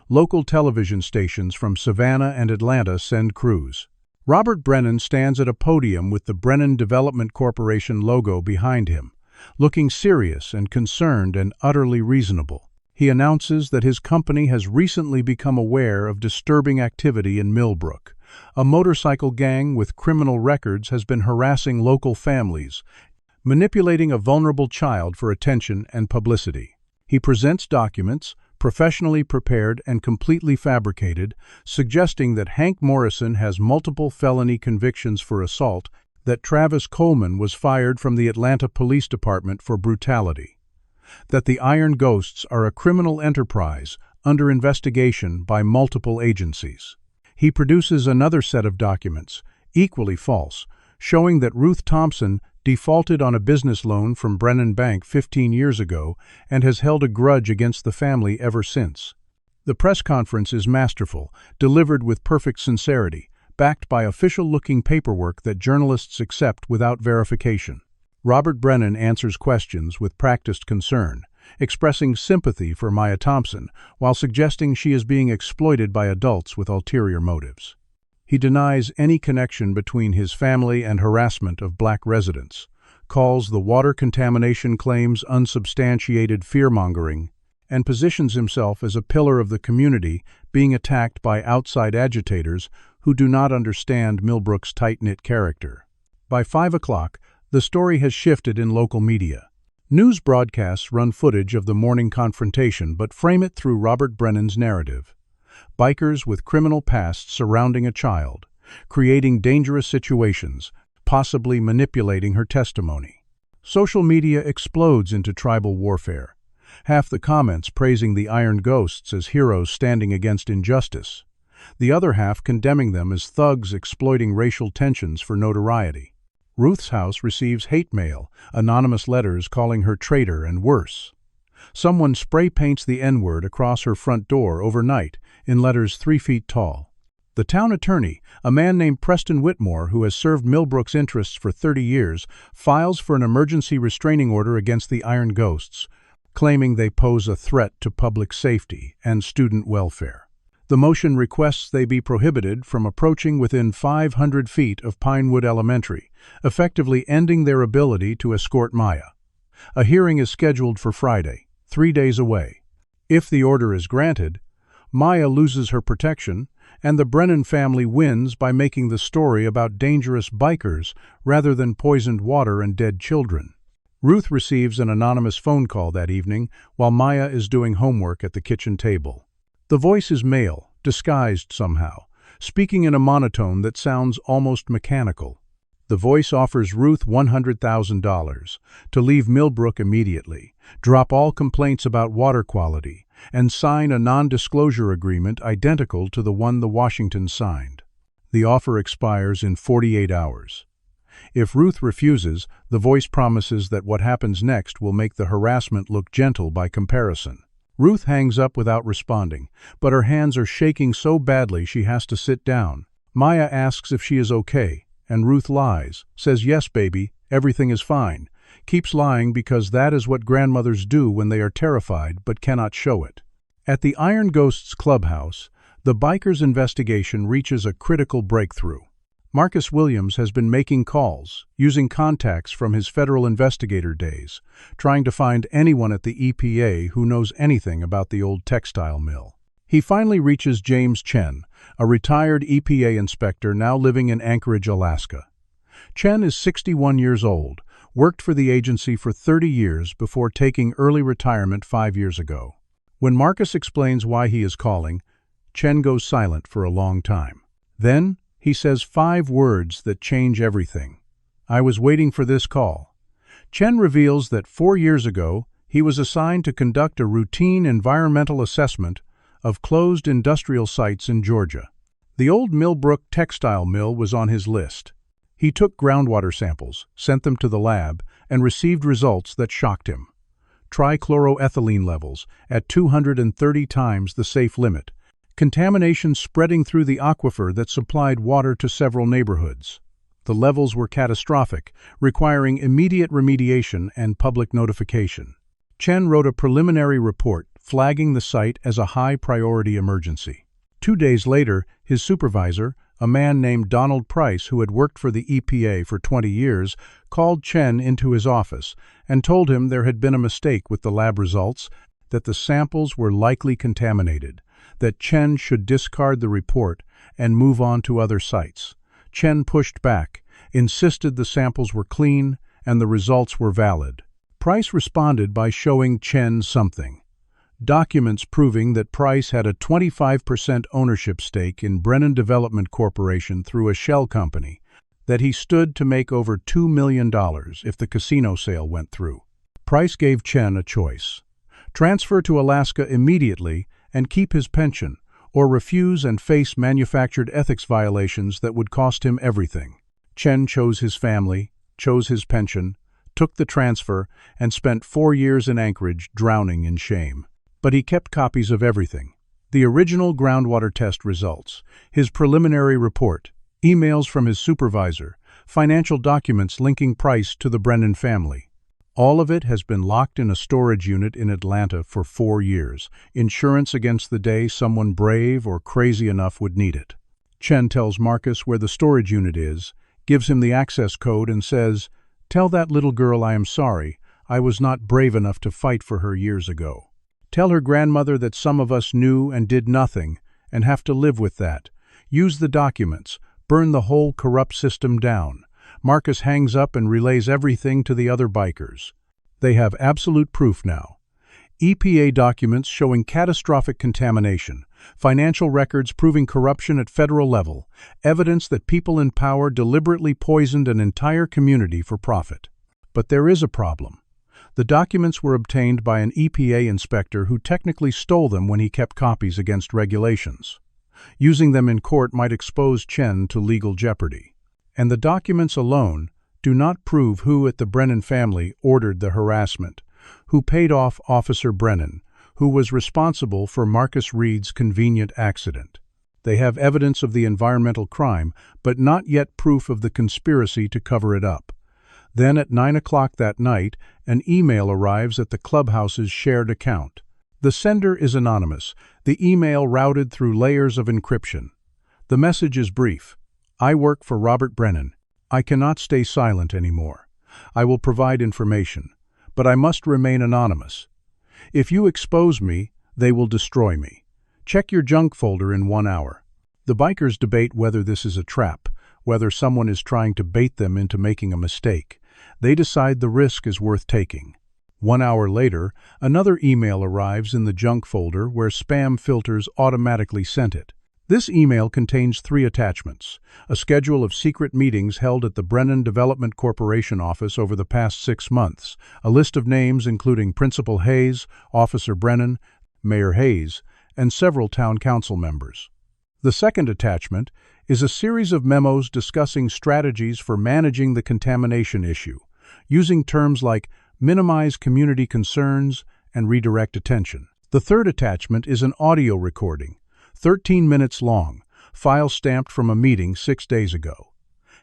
Local television stations from Savannah and Atlanta send crews. Robert Brennan stands at a podium with the Brennan Development Corporation logo behind him, looking serious and concerned and utterly reasonable. He announces that his company has recently become aware of disturbing activity in Millbrook. A motorcycle gang with criminal records has been harassing local families, manipulating a vulnerable child for attention and publicity. He presents documents, professionally prepared and completely fabricated, suggesting that Hank Morrison has multiple felony convictions for assault, that Travis Coleman was fired from the Atlanta Police Department for brutality, that the Iron Ghosts are a criminal enterprise under investigation by multiple agencies. He produces another set of documents, equally false, showing that Ruth Thompson defaulted on a business loan from Brennan Bank 15 years ago and has held a grudge against the family ever since. The press conference is masterful, delivered with perfect sincerity, backed by official-looking paperwork that journalists accept without verification. Robert Brennan answers questions with practiced concern, expressing sympathy for Maya Thompson while suggesting she is being exploited by adults with ulterior motives. He denies any connection between his family and harassment of black residents, calls the water contamination claims unsubstantiated fear-mongering, and positions himself as a pillar of the community being attacked by outside agitators who do not understand Millbrook's tight-knit character. By 5 o'clock, the story has shifted in local media. News broadcasts run footage of the morning confrontation but frame it through Robert Brennan's narrative. Bikers with criminal pasts surrounding a child, creating dangerous situations, possibly manipulating her testimony. Social media explodes into tribal warfare, half the comments praising the Iron Ghosts as heroes standing against injustice, the other half condemning them as thugs exploiting racial tensions for notoriety. Ruth's house receives hate mail, anonymous letters calling her traitor and worse. Someone spray paints the N-word across her front door overnight in letters 3 feet tall. The town attorney, a man named Preston Whitmore who has served Millbrook's interests for 30 years, files for an emergency restraining order against the Iron Ghosts, claiming they pose a threat to public safety and student welfare. The motion requests they be prohibited from approaching within 500 feet of Pinewood Elementary, effectively ending their ability to escort Maya. A hearing is scheduled for Friday, 3 days away. If the order is granted, Maya loses her protection, and the Brennan family wins by making the story about dangerous bikers rather than poisoned water and dead children. Ruth receives an anonymous phone call that evening while Maya is doing homework at the kitchen table. The voice is male, disguised somehow, speaking in a monotone that sounds almost mechanical. The voice offers Ruth $100,000 to leave Millbrook immediately, drop all complaints about water quality, and sign a non-disclosure agreement identical to the one the Washingtons signed. The offer expires in 48 hours. If Ruth refuses, the voice promises that what happens next will make the harassment look gentle by comparison. Ruth hangs up without responding, but her hands are shaking so badly she has to sit down. Maya asks if she is okay, and Ruth lies, says yes baby, everything is fine, keeps lying because that is what grandmothers do when they are terrified but cannot show it. At the Iron Ghosts clubhouse, the bikers' investigation reaches a critical breakthrough. Marcus Williams has been making calls, using contacts from his federal investigator days, trying to find anyone at the EPA who knows anything about the old textile mill. He finally reaches James Chen, a retired EPA inspector now living in Anchorage, Alaska. Chen is 61 years old, worked for the agency for 30 years before taking early retirement 5 years ago. When Marcus explains why he is calling, Chen goes silent for a long time. Then, he says 5 words that change everything. I was waiting for this call. Chen reveals that 4 years ago, he was assigned to conduct a routine environmental assessment of closed industrial sites in Georgia. The old Millbrook textile mill was on his list. He took groundwater samples, sent them to the lab, and received results that shocked him. Trichloroethylene levels at 230 times the safe limit, contamination spreading through the aquifer that supplied water to several neighborhoods. The levels were catastrophic, requiring immediate remediation and public notification. Chen wrote a preliminary report flagging the site as a high-priority emergency. 2 days later, his supervisor, a man named Donald Price who had worked for the EPA for 20 years, called Chen into his office and told him there had been a mistake with the lab results, that the samples were likely contaminated, that Chen should discard the report and move on to other sites. Chen pushed back, insisted the samples were clean and the results were valid. Price responded by showing Chen something. Documents proving that Price had a 25% ownership stake in Brennan Development Corporation through a shell company, that he stood to make over $2 million if the casino sale went through. Price gave Chen a choice: transfer to Alaska immediately and keep his pension, or refuse and face manufactured ethics violations that would cost him everything. Chen chose his family, chose his pension, took the transfer, and spent 4 years in Anchorage drowning in shame. But he kept copies of everything: the original groundwater test results, his preliminary report, emails from his supervisor, financial documents linking Price to the Brennan family. All of it has been locked in a storage unit in Atlanta for 4 years, insurance against the day someone brave or crazy enough would need it. Chen tells Marcus where the storage unit is, gives him the access code and says, "Tell that little girl I am sorry, I was not brave enough to fight for her years ago. Tell her grandmother that some of us knew and did nothing and have to live with that. Use the documents, burn the whole corrupt system down." Marcus hangs up and relays everything to the other bikers. They have absolute proof now. EPA documents showing catastrophic contamination, financial records proving corruption at federal level, evidence that people in power deliberately poisoned an entire community for profit. But there is a problem. The documents were obtained by an EPA inspector who technically stole them when he kept copies against regulations. Using them in court might expose Chen to legal jeopardy. And the documents alone do not prove who at the Brennan family ordered the harassment, who paid off Officer Brennan, who was responsible for Marcus Reed's convenient accident. They have evidence of the environmental crime, but not yet proof of the conspiracy to cover it up. Then at 9 o'clock that night, an email arrives at the clubhouse's shared account. The sender is anonymous, the email routed through layers of encryption. The message is brief: "I work for Robert Brennan. I cannot stay silent anymore. I will provide information, but I must remain anonymous. If you expose me, they will destroy me. Check your junk folder in 1 hour." The bikers debate whether this is a trap, whether someone is trying to bait them into making a mistake. They decide the risk is worth taking. 1 hour later, another email arrives in the junk folder where spam filters automatically sent it. This email contains 3 attachments: a schedule of secret meetings held at the Brennan Development Corporation office over the past 6 months, a list of names including Principal Hayes, Officer Brennan, Mayor Hayes, and several town council members. The second attachment is a series of memos discussing strategies for managing the contamination issue, using terms like minimize community concerns and redirect attention. The third attachment is an audio recording, 13 minutes long, file stamped from a meeting 6 days ago.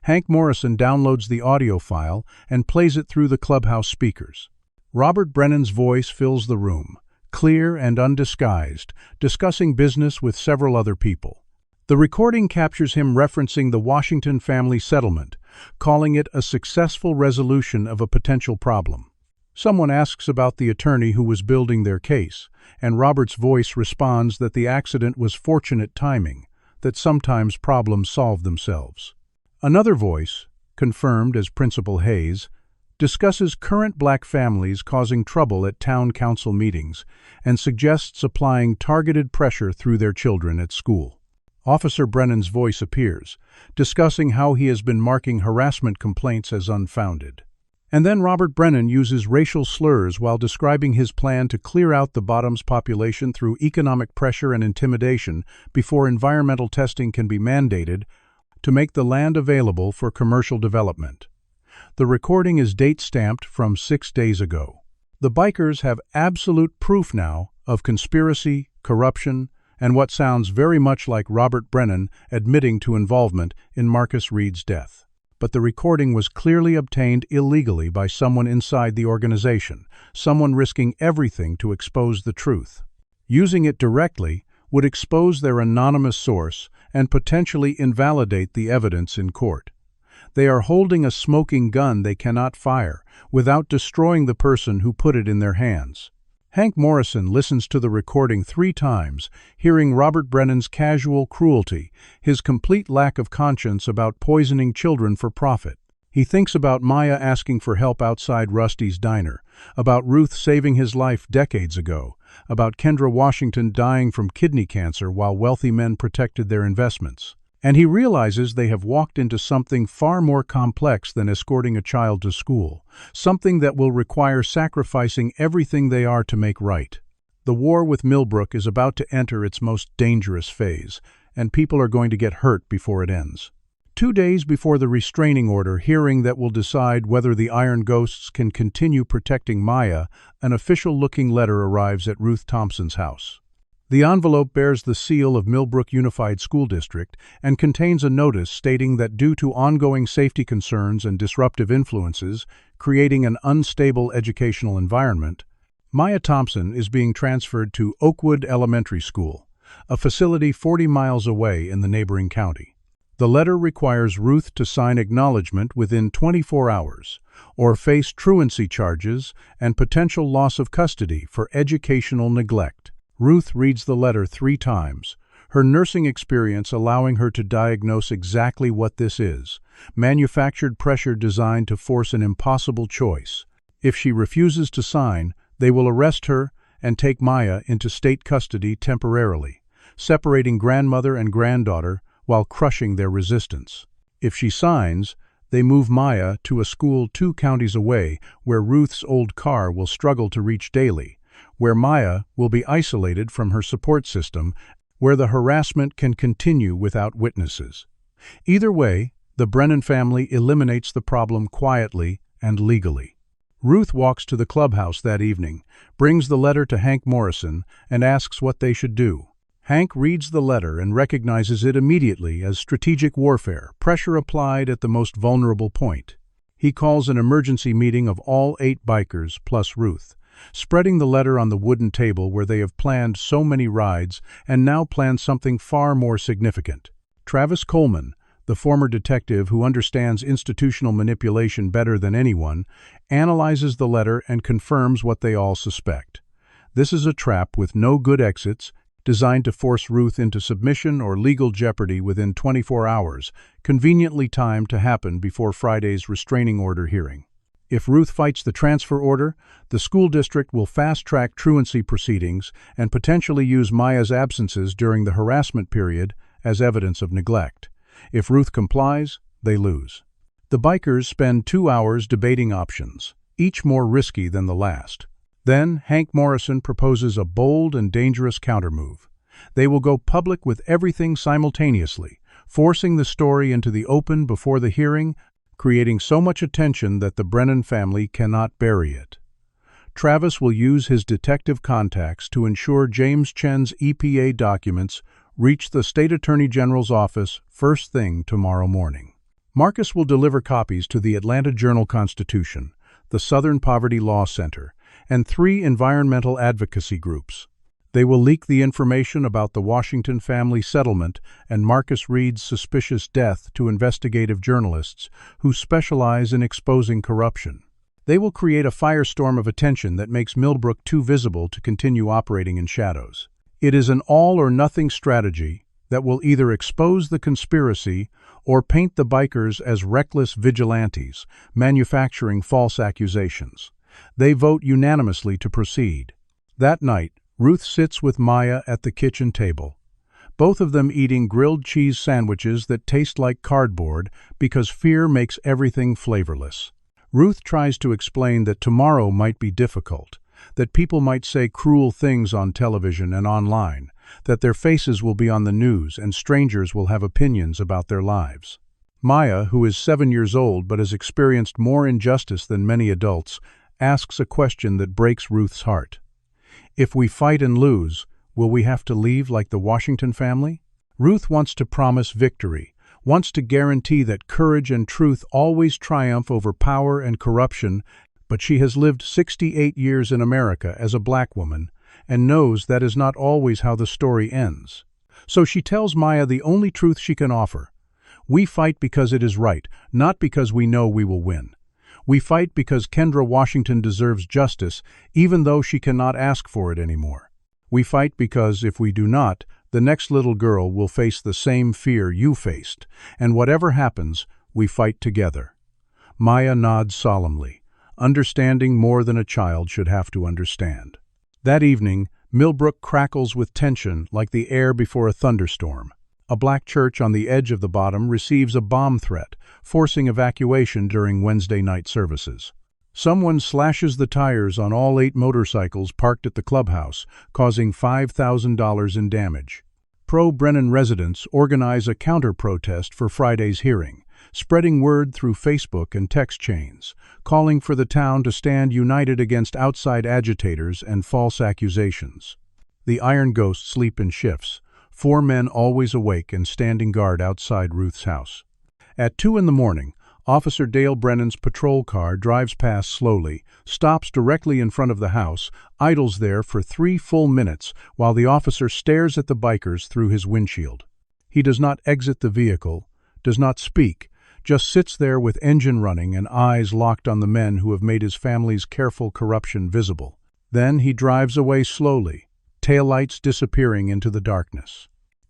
Hank Morrison downloads the audio file and plays it through the clubhouse speakers. Robert Brennan's voice fills the room, clear and undisguised, discussing business with several other people. The recording captures him referencing the Washington family settlement, calling it a successful resolution of a potential problem. Someone asks about the attorney who was building their case, and Robert's voice responds that the accident was fortunate timing, that sometimes problems solve themselves. Another voice, confirmed as Principal Hayes, discusses current black families causing trouble at town council meetings and suggests applying targeted pressure through their children at school. Officer Brennan's voice appears, discussing how he has been marking harassment complaints as unfounded. And then Robert Brennan uses racial slurs while describing his plan to clear out the bottoms population through economic pressure and intimidation before environmental testing can be mandated to make the land available for commercial development. The recording is date-stamped from 6 days ago. The bikers have absolute proof now of conspiracy, corruption, and what sounds very much like Robert Brennan admitting to involvement in Marcus Reed's death. But the recording was clearly obtained illegally by someone inside the organization, someone risking everything to expose the truth. Using it directly would expose their anonymous source and potentially invalidate the evidence in court. They are holding a smoking gun they cannot fire without destroying the person who put it in their hands. Hank Morrison listens to the recording 3 times, hearing Robert Brennan's casual cruelty, his complete lack of conscience about poisoning children for profit. He thinks about Maya asking for help outside Rusty's diner, about Ruth saving his life decades ago, about Kendra Washington dying from kidney cancer while wealthy men protected their investments. And he realizes they have walked into something far more complex than escorting a child to school, something that will require sacrificing everything they are to make right. The war with Millbrook is about to enter its most dangerous phase, and people are going to get hurt before it ends. 2 days before the restraining order hearing that will decide whether the Iron Ghosts can continue protecting Maya, an official-looking letter arrives at Ruth Thompson's house. The envelope bears the seal of Millbrook Unified School District and contains a notice stating that due to ongoing safety concerns and disruptive influences, creating an unstable educational environment, Maya Thompson is being transferred to Oakwood Elementary School, a facility 40 miles away in the neighboring county. The letter requires Ruth to sign acknowledgement within 24 hours, or face truancy charges and potential loss of custody for educational neglect. Ruth reads the letter 3 times, her nursing experience allowing her to diagnose exactly what this is: manufactured pressure designed to force an impossible choice. If she refuses to sign, they will arrest her and take Maya into state custody temporarily, separating grandmother and granddaughter while crushing their resistance. If she signs, they move Maya to a school 2 counties away where Ruth's old car will struggle to reach daily, where Maya will be isolated from her support system, where the harassment can continue without witnesses. Either way, the Brennan family eliminates the problem quietly and legally. Ruth walks to the clubhouse that evening, brings the letter to Hank Morrison, and asks what they should do. Hank reads the letter and recognizes it immediately as strategic warfare, pressure applied at the most vulnerable point. He calls an emergency meeting of all 8 bikers plus Ruth, spreading the letter on the wooden table where they have planned so many rides and now plan something far more significant. Travis Coleman, the former detective who understands institutional manipulation better than anyone, analyzes the letter and confirms what they all suspect. This is a trap with no good exits, designed to force Ruth into submission or legal jeopardy within 24 hours, conveniently timed to happen before Friday's restraining order hearing. If Ruth fights the transfer order, the school district will fast-track truancy proceedings and potentially use Maya's absences during the harassment period as evidence of neglect. If Ruth complies, they lose. The bikers spend 2 hours debating options, each more risky than the last. Then, Hank Morrison proposes a bold and dangerous countermove. They will go public with everything simultaneously, forcing the story into the open before the hearing, creating so much attention that the Brennan family cannot bury it. Travis will use his detective contacts to ensure James Chen's EPA documents reach the State Attorney General's office first thing tomorrow morning. Marcus will deliver copies to the Atlanta Journal-Constitution, the Southern Poverty Law Center, and 3 environmental advocacy groups. They will leak the information about the Washington family settlement and Marcus Reed's suspicious death to investigative journalists who specialize in exposing corruption. They will create a firestorm of attention that makes Millbrook too visible to continue operating in shadows. It is an all-or-nothing strategy that will either expose the conspiracy or paint the bikers as reckless vigilantes, manufacturing false accusations. They vote unanimously to proceed. That night, Ruth sits with Maya at the kitchen table, both of them eating grilled cheese sandwiches that taste like cardboard because fear makes everything flavorless. Ruth tries to explain that tomorrow might be difficult, that people might say cruel things on television and online, that their faces will be on the news and strangers will have opinions about their lives. Maya, who is 7 years old but has experienced more injustice than many adults, asks a question that breaks Ruth's heart. If we fight and lose, Will we have to leave like the Washington family? Ruth wants to promise victory, wants to guarantee that courage and truth always triumph over power and corruption, but she has lived 68 years in America as a black woman and knows that is not always how the story ends. So she tells Maya the only truth she can offer. We fight because it is right, not because we know we will win. We fight because Kendra Washington deserves justice, even though she cannot ask for it anymore. We fight because, if we do not, the next little girl will face the same fear you faced, and whatever happens, we fight together. Maya nods solemnly, understanding more than a child should have to understand. That evening, Millbrook crackles with tension like the air before a thunderstorm. A black church on the edge of the bottom receives a bomb threat, forcing evacuation during Wednesday night services. Someone slashes the tires on all 8 motorcycles parked at the clubhouse, causing $5,000 in damage. Pro-Brennan residents organize a counter-protest for Friday's hearing, spreading word through Facebook and text chains, calling for the town to stand united against outside agitators and false accusations. The Iron Ghosts sleep in shifts, 4 men always awake and standing guard outside Ruth's house. At 2 a.m, Officer Dale Brennan's patrol car drives past slowly, stops directly in front of the house, idles there for 3 full minutes while the officer stares at the bikers through his windshield. He does not exit the vehicle, does not speak, just sits there with engine running and eyes locked on the men who have made his family's careful corruption visible. Then he drives away slowly, taillights disappearing into the darkness.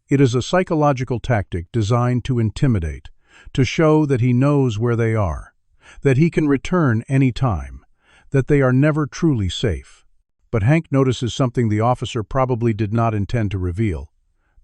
It is a psychological tactic designed to intimidate, to show that he knows where they are, that he can return any time, that they are never truly safe. But Hank notices something the officer probably did not intend to reveal.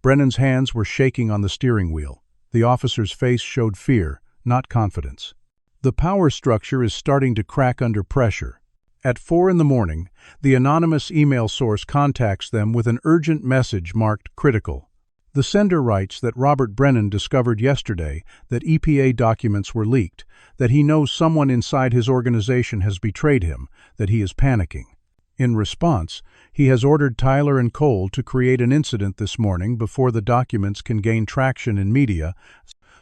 Brennan's hands were shaking on the steering wheel. The officer's face showed fear, not confidence. The power structure is starting to crack under pressure. At 4 a.m, the anonymous email source contacts them with an urgent message marked critical. The sender writes that Robert Brennan discovered yesterday that EPA documents were leaked, that he knows someone inside his organization has betrayed him, that he is panicking. In response, he has ordered Tyler and Cole to create an incident this morning before the documents can gain traction in media,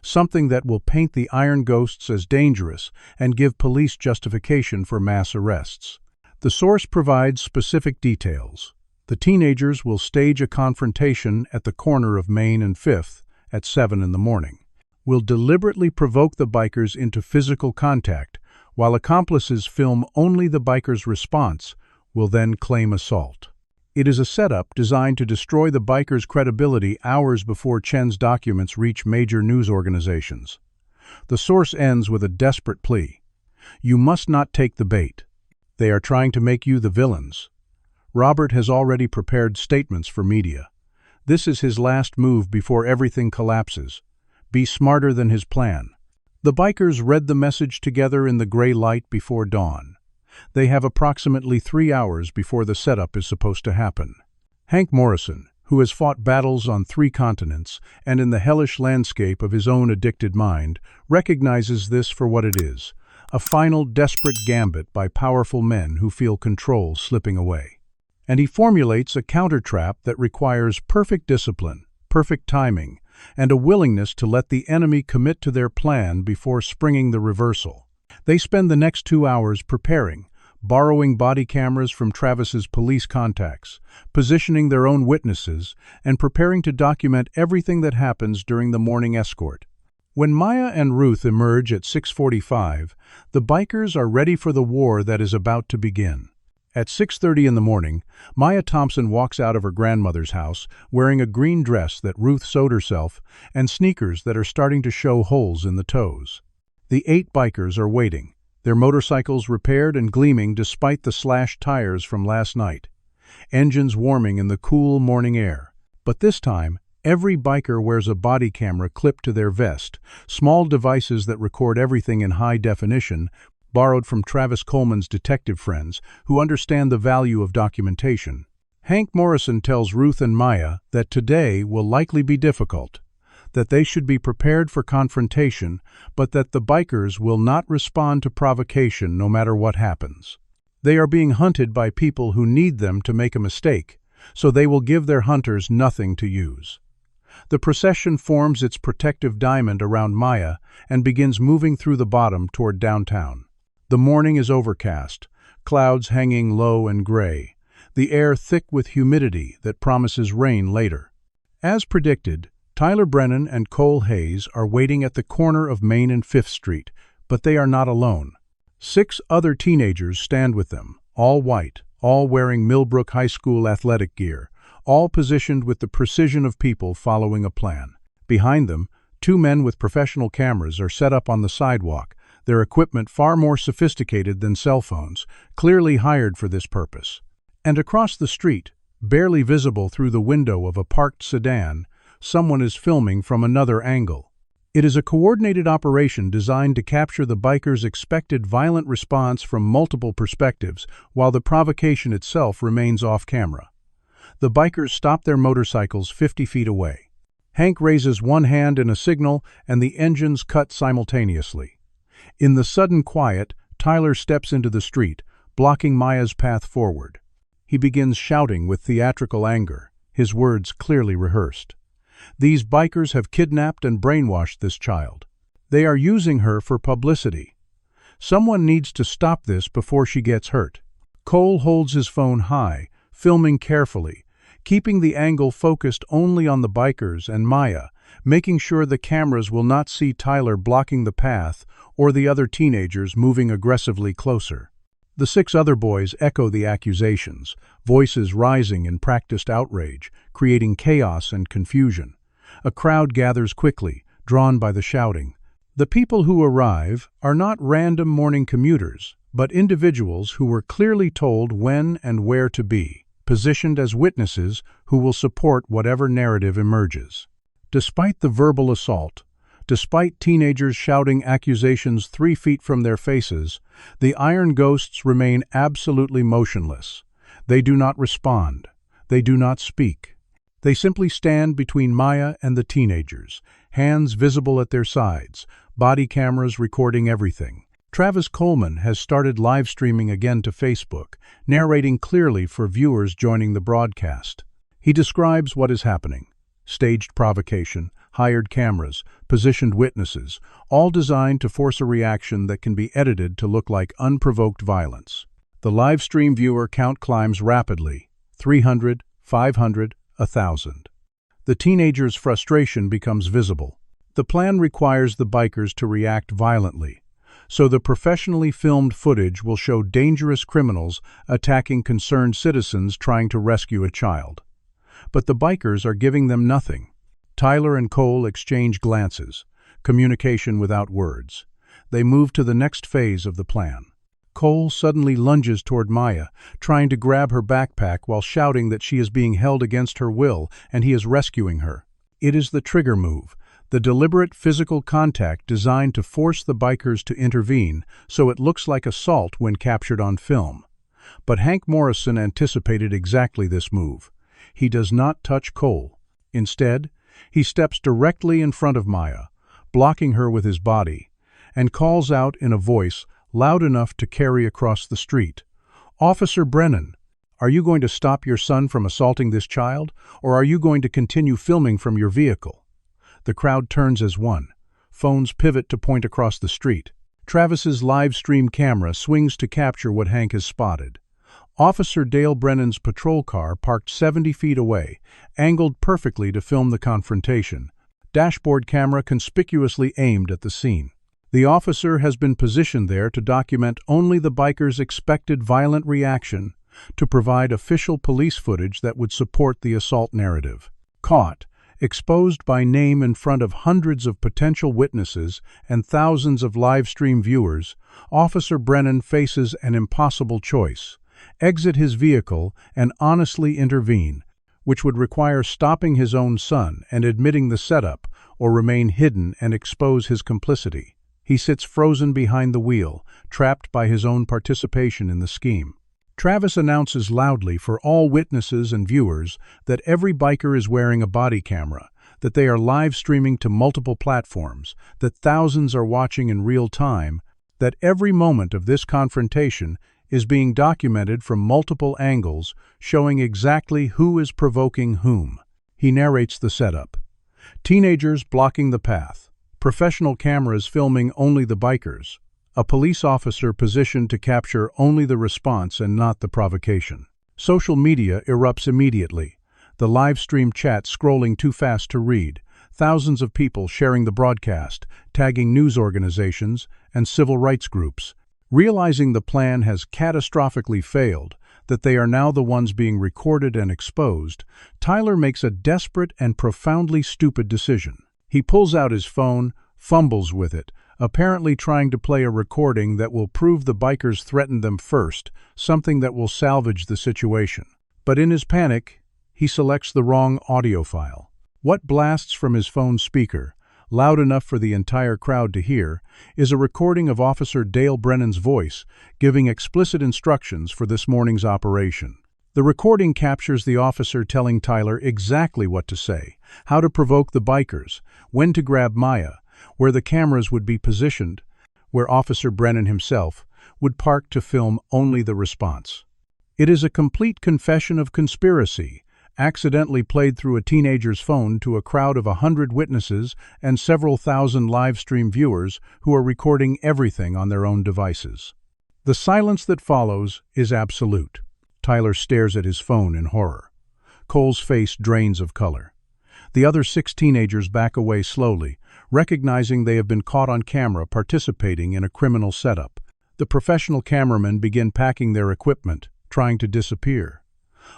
something that will paint the Iron Ghosts as dangerous and give police justification for mass arrests. The source provides specific details. The teenagers will stage a confrontation at the corner of Main and 5th at 7 a.m, will deliberately provoke the bikers into physical contact, while accomplices film only the bikers' response, will then claim assault. It is a setup designed to destroy the bikers' credibility hours before Chen's documents reach major news organizations. The source ends with a desperate plea. You must not take the bait. They are trying to make you the villains. Robert has already prepared statements for media. This is his last move before everything collapses. Be smarter than his plan. The bikers read the message together in the gray light before dawn. They have approximately 3 hours before the setup is supposed to happen. Hank Morrison, who has fought battles on 3 continents and in the hellish landscape of his own addicted mind, recognizes this for what it is, a final desperate gambit by powerful men who feel control slipping away. And he formulates a counter-trap that requires perfect discipline, perfect timing, and a willingness to let the enemy commit to their plan before springing the reversal. They spend the next 2 hours preparing, borrowing body cameras from Travis's police contacts, positioning their own witnesses, and preparing to document everything that happens during the morning escort. When Maya and Ruth emerge at 6:45, the bikers are ready for the war that is about to begin. At 6:30 in the morning, Maya Thompson walks out of her grandmother's house wearing a green dress that Ruth sewed herself and sneakers that are starting to show holes in the toes. The 8 bikers are waiting, their motorcycles repaired and gleaming despite the slashed tires from last night, engines warming in the cool morning air. But this time, every biker wears a body camera clipped to their vest, small devices that record everything in high definition, borrowed from Travis Coleman's detective friends, who understand the value of documentation. Hank Morrison tells Ruth and Maya that today will likely be difficult, that they should be prepared for confrontation, but that the bikers will not respond to provocation no matter what happens. They are being hunted by people who need them to make a mistake, so they will give their hunters nothing to use. The procession forms its protective diamond around Maya and begins moving through the bottom toward downtown. The morning is overcast, clouds hanging low and gray, the air thick with humidity that promises rain later. As predicted, Tyler Brennan and Cole Hayes are waiting at the corner of Main and 5th Street, but they are not alone. 6 other teenagers stand with them, all white, all wearing Millbrook High School athletic gear, all positioned with the precision of people following a plan. Behind them, 2 men with professional cameras are set up on the sidewalk, their equipment far more sophisticated than cell phones, clearly hired for this purpose. And across the street, barely visible through the window of a parked sedan, someone is filming from another angle. It is a coordinated operation designed to capture the bikers' expected violent response from multiple perspectives, while the provocation itself remains off-camera. The bikers stop their motorcycles 50 feet away. Hank raises one hand in a signal, and the engines cut simultaneously. In the sudden quiet, Tyler steps into the street, blocking Maya's path forward. He begins shouting with theatrical anger, his words clearly rehearsed. These bikers have kidnapped and brainwashed this child. They are using her for publicity. Someone needs to stop this before she gets hurt. Cole holds his phone high, filming carefully, keeping the angle focused only on the bikers and Maya, making sure the cameras will not see Tyler blocking the path or the other teenagers moving aggressively closer. The 6 other boys echo the accusations, voices rising in practiced outrage, creating chaos and confusion. A crowd gathers quickly, drawn by the shouting. The people who arrive are not random morning commuters, but individuals who were clearly told when and where to be, positioned as witnesses who will support whatever narrative emerges. Despite the verbal assault, despite teenagers shouting accusations 3 feet from their faces, the Iron Ghosts remain absolutely motionless. They do not respond. They do not speak. They simply stand between Maya and the teenagers, hands visible at their sides, body cameras recording everything. Travis Coleman has started live streaming again to Facebook, narrating clearly for viewers joining the broadcast. He describes what is happening. Staged provocation, hired cameras, positioned witnesses, all designed to force a reaction that can be edited to look like unprovoked violence. The live stream viewer count climbs rapidly, 300, 500, 1,000. The teenagers' frustration becomes visible. The plan requires the bikers to react violently, so the professionally filmed footage will show dangerous criminals attacking concerned citizens trying to rescue a child. But the bikers are giving them nothing. Tyler and Cole exchange glances, communication without words. They move to the next phase of the plan. Cole suddenly lunges toward Maya, trying to grab her backpack while shouting that she is being held against her will and he is rescuing her. It is the trigger move, the deliberate physical contact designed to force the bikers to intervene so it looks like assault when captured on film. But Hank Morrison anticipated exactly this move. He does not touch Cole. Instead, he steps directly in front of Maya, blocking her with his body, and calls out in a voice loud enough to carry across the street, "Officer Brennan, are you going to stop your son from assaulting this child, or are you going to continue filming from your vehicle?" The crowd turns as one. Phones pivot to point across the street. Travis's live stream camera swings to capture what Hank has spotted. Officer Dale Brennan's patrol car parked 70 feet away, angled perfectly to film the confrontation, dashboard camera conspicuously aimed at the scene. The officer has been positioned there to document only the bikers' expected violent reaction, to provide official police footage that would support the assault narrative. Caught, exposed by name in front of hundreds of potential witnesses and thousands of live stream viewers, Officer Brennan faces an impossible choice: exit his vehicle and honestly intervene, which would require stopping his own son and admitting the setup, or remain hidden and expose his complicity. He sits frozen behind the wheel, trapped by his own participation in the scheme. Travis announces loudly for all witnesses and viewers that every biker is wearing a body camera, that they are live streaming to multiple platforms, that thousands are watching in real time, that every moment of this confrontation is being documented from multiple angles, showing exactly who is provoking whom. He narrates the setup. Teenagers blocking the path. Professional cameras filming only the bikers. A police officer positioned to capture only the response and not the provocation. Social media erupts immediately. The live stream chat scrolling too fast to read. Thousands of people sharing the broadcast, tagging news organizations and civil rights groups. Realizing the plan has catastrophically failed, that they are now the ones being recorded and exposed, Tyler makes a desperate and profoundly stupid decision. He pulls out his phone, fumbles with it, apparently trying to play a recording that will prove the bikers threatened them first, something that will salvage the situation. But in his panic, he selects the wrong audio file. What blasts from his phone speaker, loud enough for the entire crowd to hear, is a recording of Officer Dale Brennan's voice, giving explicit instructions for this morning's operation. The recording captures the officer telling Tyler exactly what to say, how to provoke the bikers, when to grab Maya, where the cameras would be positioned, where Officer Brennan himself would park to film only the response. It is a complete confession of conspiracy, accidentally played through a teenager's phone to a crowd of 100 witnesses and several thousand live stream viewers who are recording everything on their own devices. The silence that follows is absolute. Tyler stares at his phone in horror. Cole's face drains of color. The other 6 teenagers back away slowly, recognizing they have been caught on camera participating in a criminal setup. The professional cameramen begin packing their equipment, trying to disappear.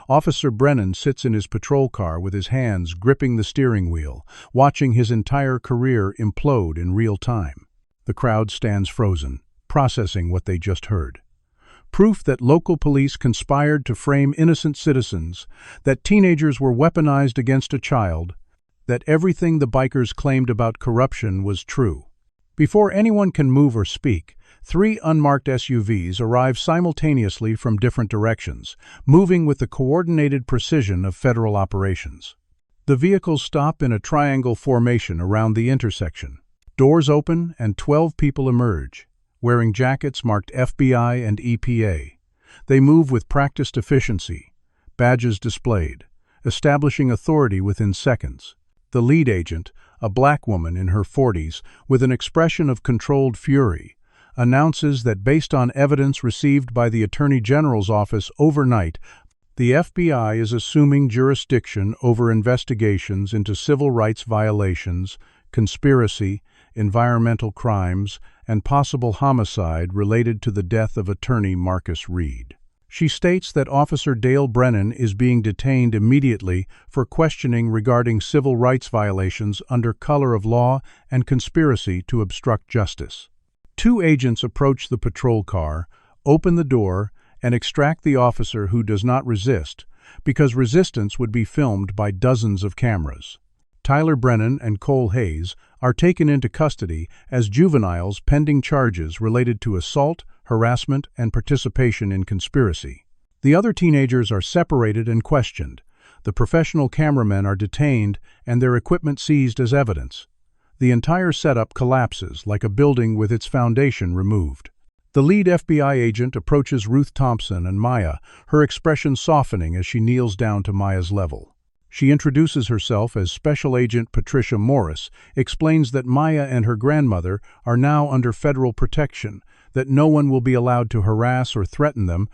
Officer Brennan sits in his patrol car with his hands gripping the steering wheel, watching his entire career implode in real time. The crowd stands frozen, processing what they just heard. Proof that local police conspired to frame innocent citizens, that teenagers were weaponized against a child, that everything the bikers claimed about corruption was true. Before anyone can move or speak, 3 unmarked SUVs arrive simultaneously from different directions, moving with the coordinated precision of federal operations. The vehicles stop in a triangle formation around the intersection. Doors open and 12 people emerge, wearing jackets marked FBI and EPA. They move with practiced efficiency, badges displayed, establishing authority within seconds. The lead agent, a black woman in her 40s with an expression of controlled fury, announces that based on evidence received by the Attorney General's office overnight, the FBI is assuming jurisdiction over investigations into civil rights violations, conspiracy, environmental crimes, and possible homicide related to the death of attorney Marcus Reed. She states that Officer Dale Brennan is being detained immediately for questioning regarding civil rights violations under color of law and conspiracy to obstruct justice. 2 agents approach the patrol car, open the door, and extract the officer who does not resist, because resistance would be filmed by dozens of cameras. Tyler Brennan and Cole Hayes are taken into custody as juveniles pending charges related to assault, harassment, and participation in conspiracy. The other teenagers are separated and questioned. The professional cameramen are detained and their equipment seized as evidence. The entire setup collapses like a building with its foundation removed. The lead FBI agent approaches Ruth Thompson and Maya, her expression softening as she kneels down to Maya's level. She introduces herself as Special Agent Patricia Morris, explains that Maya and her grandmother are now under federal protection, that no one will be allowed to harass or threaten them,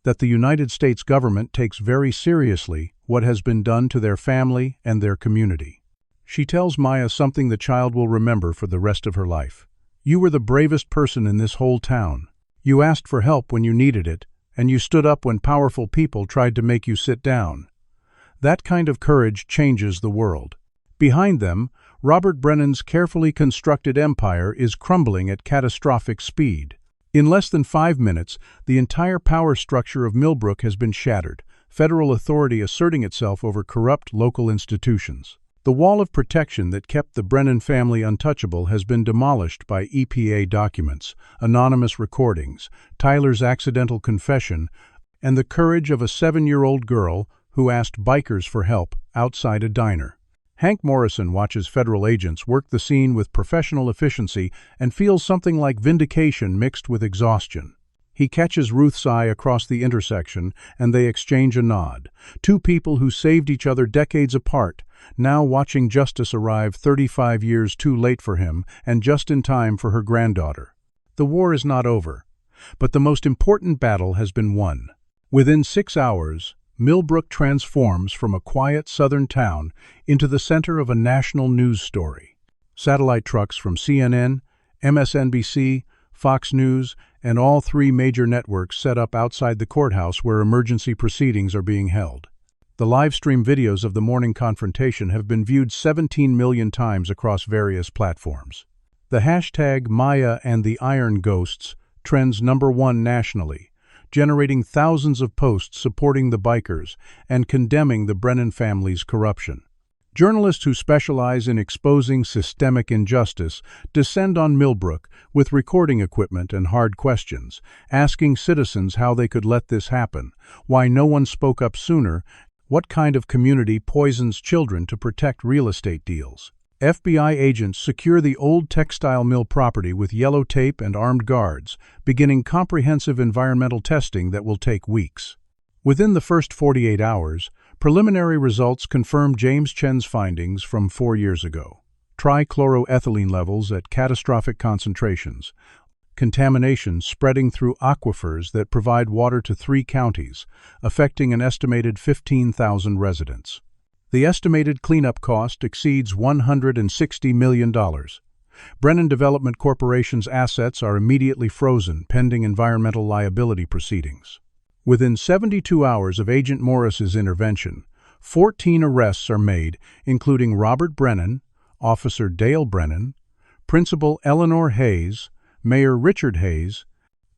that the United States government takes very seriously what has been done to their family and their community. She tells Maya something the child will remember for the rest of her life. You were the bravest person in this whole town. You asked for help when you needed it, and you stood up when powerful people tried to make you sit down. That kind of courage changes the world. Behind them, Robert Brennan's carefully constructed empire is crumbling at catastrophic speed. In less than 5 minutes, the entire power structure of Millbrook has been shattered, federal authority asserting itself over corrupt local institutions. The wall of protection that kept the Brennan family untouchable has been demolished by EPA documents, anonymous recordings, Tyler's accidental confession, and the courage of a 7-year-old girl who asked bikers for help outside a diner. Hank Morrison watches federal agents work the scene with professional efficiency and feels something like vindication mixed with exhaustion. He catches Ruth's eye across the intersection, and they exchange a nod. Two people who saved each other decades apart, now watching justice arrive 35 years too late for him and just in time for her granddaughter. The war is not over, but the most important battle has been won. Within 6 hours, Millbrook transforms from a quiet southern town into the center of a national news story. Satellite trucks from CNN, MSNBC, Fox News, and all 3 major networks set up outside the courthouse where emergency proceedings are being held. The live-stream videos of the morning confrontation have been viewed 17 million times across various platforms. The hashtag Maya and the Iron Ghosts trends #1 nationally, generating thousands of posts supporting the bikers and condemning the Brennan family's corruption. Journalists who specialize in exposing systemic injustice descend on Millbrook with recording equipment and hard questions, asking citizens how they could let this happen, why no one spoke up sooner, what kind of community poisons children to protect real estate deals. FBI agents secure the old textile mill property with yellow tape and armed guards, beginning comprehensive environmental testing that will take weeks. Within the first 48 hours, preliminary results confirm James Chen's findings from 4 years ago. Trichloroethylene levels at catastrophic concentrations. Contamination spreading through aquifers that provide water to 3 counties, affecting an estimated 15,000 residents. The estimated cleanup cost exceeds $160 million. Brennan Development Corporation's assets are immediately frozen pending environmental liability proceedings. Within 72 hours of Agent Morris's intervention, 14 arrests are made, including Robert Brennan, Officer Dale Brennan, Principal Eleanor Hayes, Mayor Richard Hayes,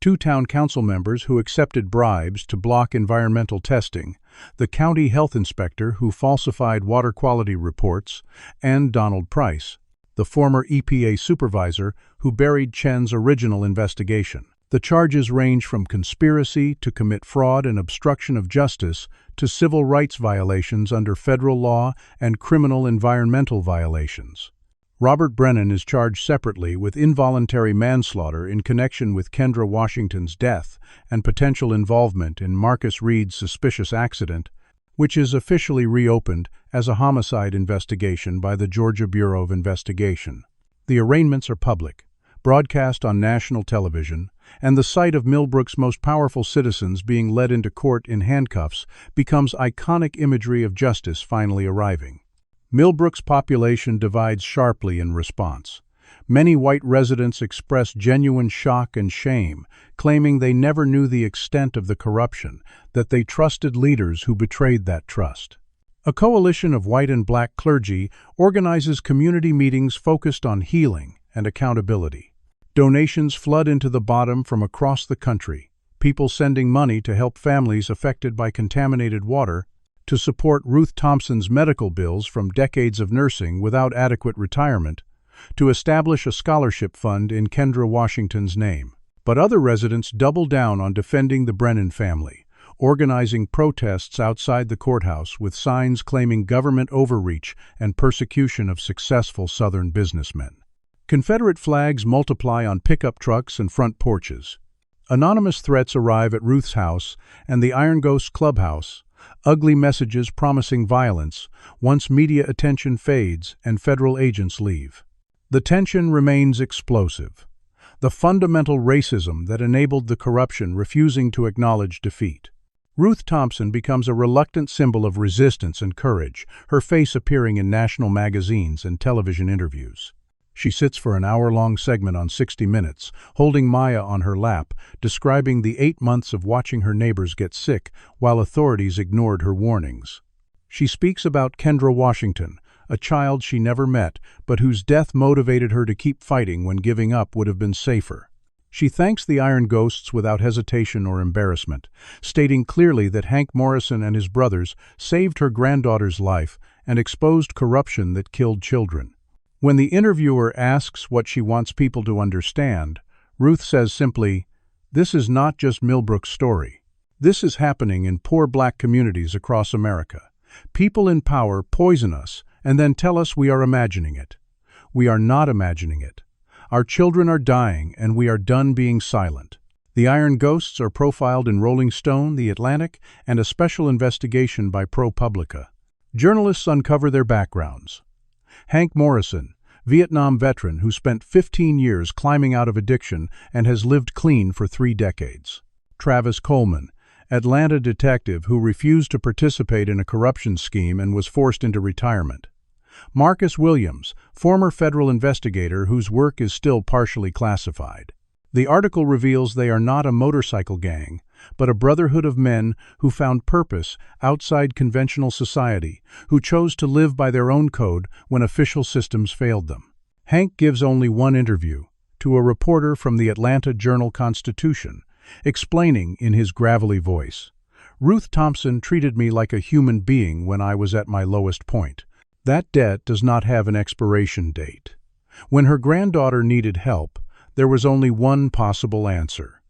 2 town council members who accepted bribes to block environmental testing, the county health inspector who falsified water quality reports, and Donald Price, the former EPA supervisor who buried Chen's original investigation. The charges range from conspiracy to commit fraud and obstruction of justice to civil rights violations under federal law and criminal environmental violations. Robert Brennan is charged separately with involuntary manslaughter in connection with Kendra Washington's death and potential involvement in Marcus Reed's suspicious accident, which is officially reopened as a homicide investigation by the Georgia Bureau of Investigation. The arraignments are public, broadcast on national television, and the sight of Millbrook's most powerful citizens being led into court in handcuffs becomes iconic imagery of justice finally arriving. Millbrook's population divides sharply in response. Many white residents express genuine shock and shame, claiming they never knew the extent of the corruption, that they trusted leaders who betrayed that trust. A coalition of white and black clergy organizes community meetings focused on healing and accountability. Donations flood into the bottom from across the country, people sending money to help families affected by contaminated water, to support Ruth Thompson's medical bills from decades of nursing without adequate retirement, to establish a scholarship fund in Kendra Washington's name. But other residents double down on defending the Brennan family, organizing protests outside the courthouse with signs claiming government overreach and persecution of successful Southern businessmen. Confederate flags multiply on pickup trucks and front porches. Anonymous threats arrive at Ruth's house and the Iron Ghost clubhouse, ugly messages promising violence once media attention fades and federal agents leave. The tension remains explosive, the fundamental racism that enabled the corruption refusing to acknowledge defeat. Ruth Thompson becomes a reluctant symbol of resistance and courage, her face appearing in national magazines and television interviews. She sits for an hour-long segment on 60 Minutes, holding Maya on her lap, describing the 8 months of watching her neighbors get sick while authorities ignored her warnings. She speaks about Kendra Washington, a child she never met, but whose death motivated her to keep fighting when giving up would have been safer. She thanks the Iron Ghosts without hesitation or embarrassment, stating clearly that Hank Morrison and his brothers saved her granddaughter's life and exposed corruption that killed children. When the interviewer asks what she wants people to understand, Ruth says simply, "This is not just Millbrook's story. This is happening in poor black communities across America. People in power poison us and then tell us we are imagining it. We are not imagining it. Our children are dying and we are done being silent." The Iron Ghosts are profiled in Rolling Stone, The Atlantic, and a special investigation by ProPublica. Journalists uncover their backgrounds. Hank Morrison, Vietnam veteran who spent 15 years climbing out of addiction and has lived clean for 3 decades. Travis Coleman, Atlanta detective who refused to participate in a corruption scheme and was forced into retirement. Marcus Williams, former federal investigator whose work is still partially classified. The article reveals they are not a motorcycle gang, but a brotherhood of men who found purpose outside conventional society, who chose to live by their own code when official systems failed them. Hank gives only one interview, to a reporter from the Atlanta Journal-Constitution, explaining in his gravelly voice, "Ruth Thompson treated me like a human being when I was at my lowest point. That debt does not have an expiration date. When her granddaughter needed help, there was only one possible answer.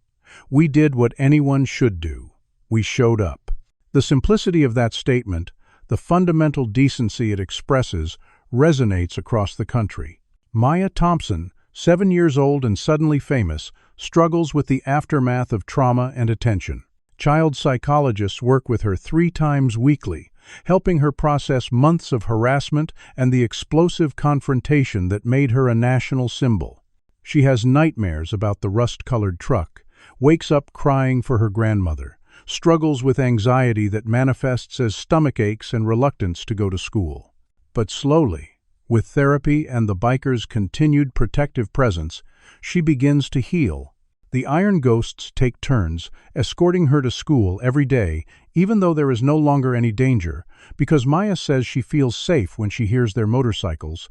We did what anyone should do. We showed up." The simplicity of that statement, the fundamental decency it expresses, resonates across the country. Maya Thompson, 7 years old and suddenly famous, struggles with the aftermath of trauma and attention. Child psychologists work with her 3 times weekly, helping her process months of harassment and the explosive confrontation that made her a national symbol. She has nightmares about the rust-colored truck, wakes up crying for her grandmother, struggles with anxiety that manifests as stomach aches and reluctance to go to school. But slowly, with therapy and the biker's continued protective presence, she begins to heal. The Iron Ghosts take turns, escorting her to school every day, even though there is no longer any danger, because Maya says she feels safe when she hears their motorcycles,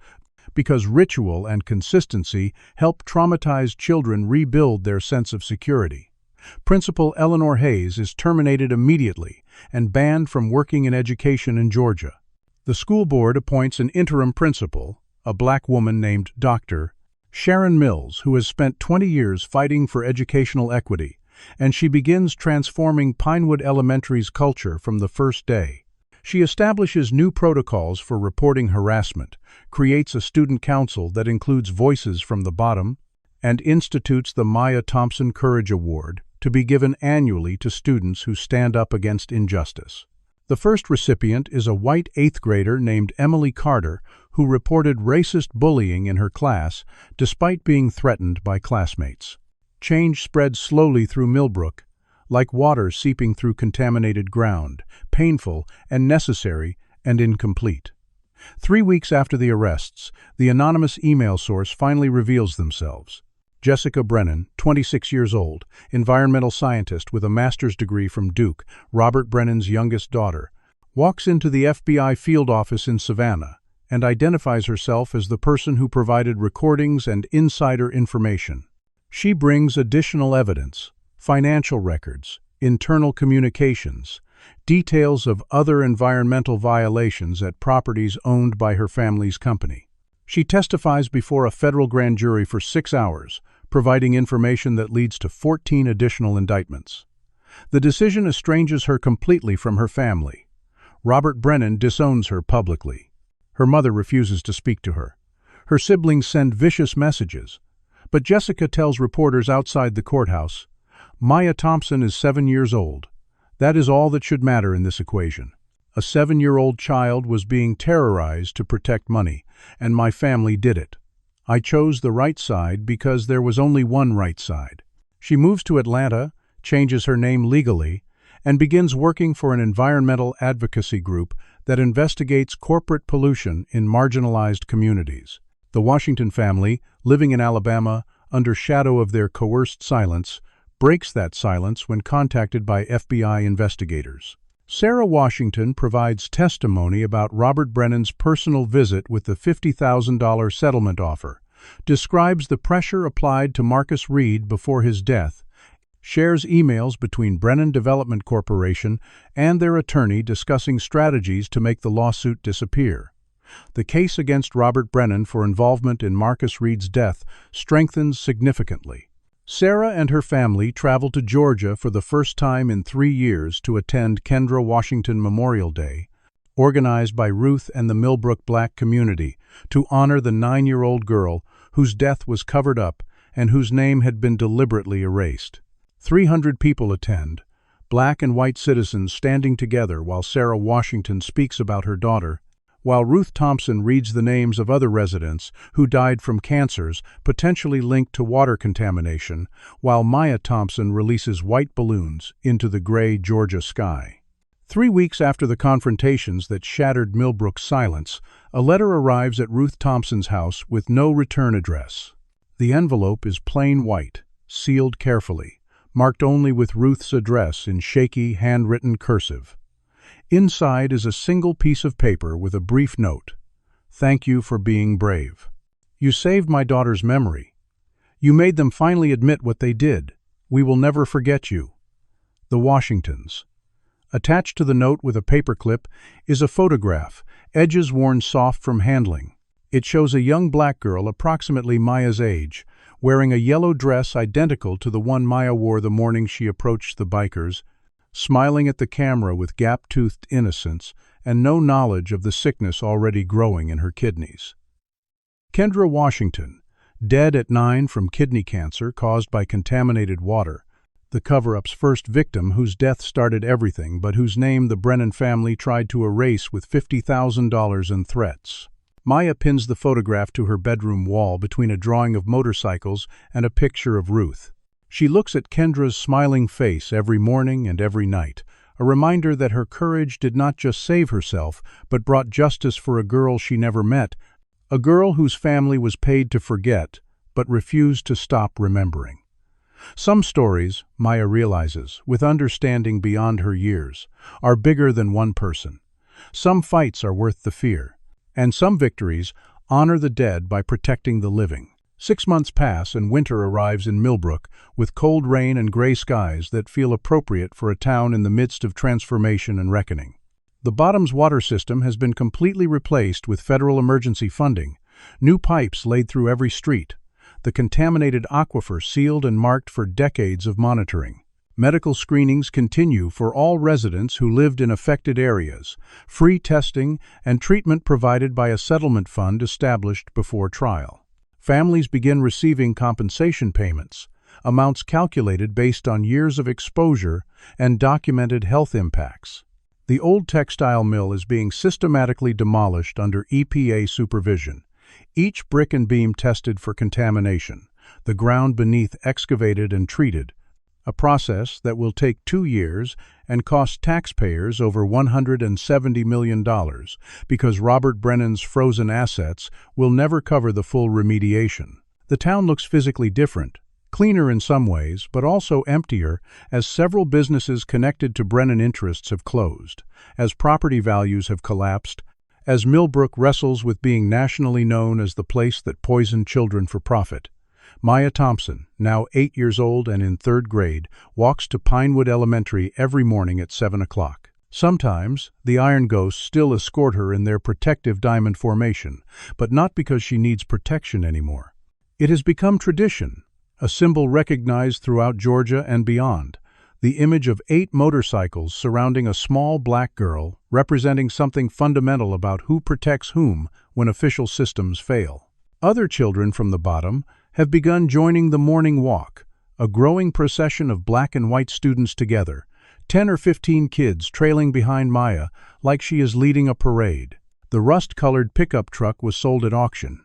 because ritual and consistency help traumatized children rebuild their sense of security. Principal Eleanor Hayes is terminated immediately and banned from working in education in Georgia. The school board appoints an interim principal, a black woman named Dr. Sharon Mills, who has spent 20 years fighting for educational equity, and she begins transforming Pinewood Elementary's culture from the first day. She establishes new protocols for reporting harassment, creates a student council that includes voices from the bottom, and institutes the Maya Thompson Courage Award to be given annually to students who stand up against injustice. The first recipient is a white 8th grader named Emily Carter, who reported racist bullying in her class despite being threatened by classmates. Change spreads slowly through Millbrook, like water seeping through contaminated ground, painful and necessary and incomplete. 3 weeks after the arrests, the anonymous email source finally reveals themselves. Jessica Brennan, 26 years old, environmental scientist with a master's degree from Duke, Robert Brennan's youngest daughter, walks into the FBI field office in Savannah and identifies herself as the person who provided recordings and insider information. She brings additional evidence, financial records, internal communications, details of other environmental violations at properties owned by her family's company. She testifies before a federal grand jury for 6 hours, providing information that leads to 14 additional indictments. The decision estranges her completely from her family. Robert Brennan disowns her publicly. Her mother refuses to speak to her. Her siblings send vicious messages. But Jessica tells reporters outside the courthouse, "Maya Thompson is 7 years old. That is all that should matter in this equation. A 7-year-old child was being terrorized to protect money, and my family did it. I chose the right side because there was only one right side." She moves to Atlanta, changes her name legally, and begins working for an environmental advocacy group that investigates corporate pollution in marginalized communities. The Washington family, living in Alabama under shadow of their coerced silence, breaks that silence when contacted by FBI investigators. Sarah Washington provides testimony about Robert Brennan's personal visit with the $50,000 settlement offer, describes the pressure applied to Marcus Reed before his death, shares emails between Brennan Development Corporation and their attorney discussing strategies to make the lawsuit disappear. The case against Robert Brennan for involvement in Marcus Reed's death strengthens significantly. Sarah and her family travel to Georgia for the first time in 3 years to attend Kendra Washington Memorial Day, organized by Ruth and the Millbrook Black community, to honor the 9-year-old girl whose death was covered up and whose name had been deliberately erased. 300 people attend, black and white citizens standing together while Sarah Washington speaks about her daughter, while Ruth Thompson reads the names of other residents who died from cancers potentially linked to water contamination, while Maya Thompson releases white balloons into the gray Georgia sky. 3 weeks after the confrontations that shattered Millbrook's silence, a letter arrives at Ruth Thompson's house with no return address. The envelope is plain white, sealed carefully, marked only with Ruth's address in shaky, handwritten cursive. Inside is a single piece of paper with a brief note. "Thank you for being brave. You saved my daughter's memory. You made them finally admit what they did. We will never forget you. The Washingtons." Attached to the note with a paperclip is a photograph, edges worn soft from handling. It shows a young black girl approximately Maya's age, wearing a yellow dress identical to the one Maya wore the morning she approached the bikers, smiling at the camera with gap-toothed innocence and no knowledge of the sickness already growing in her kidneys. Kendra Washington, dead at 9 from kidney cancer caused by contaminated water, the cover-up's first victim whose death started everything but whose name the Brennan family tried to erase with $50,000 in threats. Maya pins the photograph to her bedroom wall between a drawing of motorcycles and a picture of Ruth. She looks at Kendra's smiling face every morning and every night, a reminder that her courage did not just save herself, but brought justice for a girl she never met, a girl whose family was paid to forget, but refused to stop remembering. Some stories, Maya realizes, with understanding beyond her years, are bigger than one person. Some fights are worth the fear, and some victories honor the dead by protecting the living. 6 months pass and winter arrives in Millbrook with cold rain and gray skies that feel appropriate for a town in the midst of transformation and reckoning. The Bottoms water system has been completely replaced with federal emergency funding, new pipes laid through every street, the contaminated aquifer sealed and marked for decades of monitoring. Medical screenings continue for all residents who lived in affected areas, free testing and treatment provided by a settlement fund established before trial. Families begin receiving compensation payments, amounts calculated based on years of exposure and documented health impacts. The old textile mill is being systematically demolished under EPA supervision, each brick and beam tested for contamination, the ground beneath excavated and treated, a process that will take 2 years and cost taxpayers over $170 million because Robert Brennan's frozen assets will never cover the full remediation. The town looks physically different, cleaner in some ways, but also emptier as several businesses connected to Brennan interests have closed, as property values have collapsed, as Millbrook wrestles with being nationally known as the place that poisoned children for profit. Maya Thompson, now 8 years old and in 3rd grade, walks to Pinewood Elementary every morning at 7 o'clock. Sometimes, the Iron Ghosts still escort her in their protective diamond formation, but not because she needs protection anymore. It has become tradition, a symbol recognized throughout Georgia and beyond, the image of 8 motorcycles surrounding a small black girl, representing something fundamental about who protects whom when official systems fail. Other children from the bottom have begun joining the morning walk, a growing procession of black and white students together, 10 or 15 kids trailing behind Maya like she is leading a parade. The rust-colored pickup truck was sold at auction.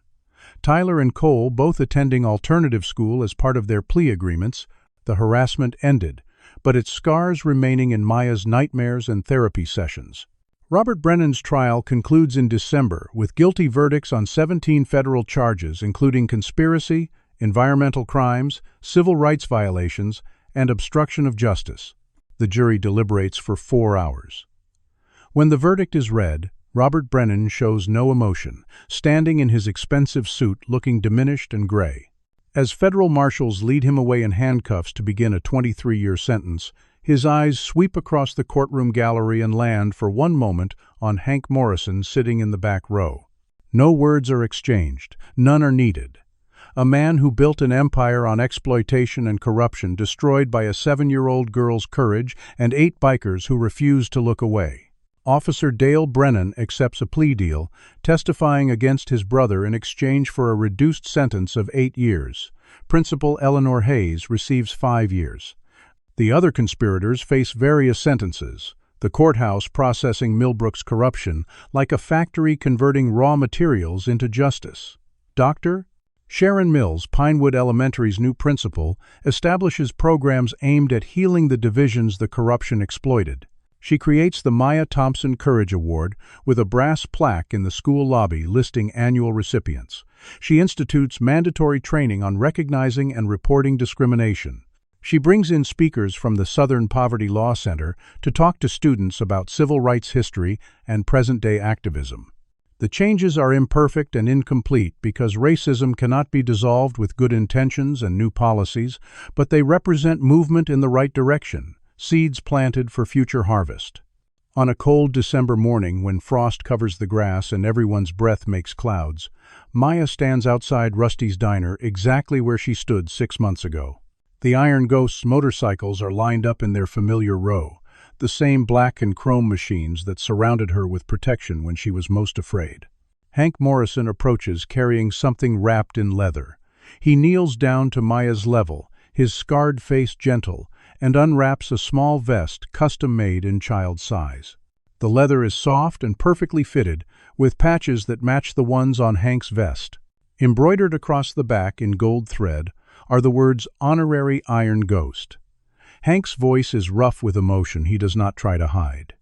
Tyler and Cole both attending alternative school as part of their plea agreements. The harassment ended, but its scars remaining in Maya's nightmares and therapy sessions. Robert Brennan's trial concludes in December with guilty verdicts on 17 federal charges including conspiracy, environmental crimes, civil rights violations, and obstruction of justice. The jury deliberates for 4 hours. When the verdict is read, Robert Brennan shows no emotion, standing in his expensive suit looking diminished and gray. As federal marshals lead him away in handcuffs to begin a 23-year sentence, his eyes sweep across the courtroom gallery and land for one moment on Hank Morrison sitting in the back row. No words are exchanged, none are needed. A man who built an empire on exploitation and corruption destroyed by a 7-year-old girl's courage and 8 bikers who refused to look away. Officer Dale Brennan accepts a plea deal, testifying against his brother in exchange for a reduced sentence of 8 years. Principal Eleanor Hayes receives 5 years. The other conspirators face various sentences, the courthouse processing Millbrook's corruption like a factory converting raw materials into justice. Dr. Sharon Mills, Pinewood Elementary's new principal, establishes programs aimed at healing the divisions the corruption exploited. She creates the Maya Thompson Courage Award with a brass plaque in the school lobby listing annual recipients. She institutes mandatory training on recognizing and reporting discrimination. She brings in speakers from the Southern Poverty Law Center to talk to students about civil rights history and present-day activism. The changes are imperfect and incomplete because racism cannot be dissolved with good intentions and new policies, but they represent movement in the right direction, seeds planted for future harvest. On a cold December morning when frost covers the grass and everyone's breath makes clouds, Maya stands outside Rusty's diner exactly where she stood 6 months ago. The Iron Ghost's motorcycles are lined up in their familiar row, the same black and chrome machines that surrounded her with protection when she was most afraid. Hank Morrison approaches carrying something wrapped in leather. He kneels down to Maya's level, his scarred face gentle, and unwraps a small vest custom-made in child size. The leather is soft and perfectly fitted, with patches that match the ones on Hank's vest. Embroidered across the back in gold thread are the words Honorary Iron Ghost. Hank's voice is rough with emotion he does not try to hide.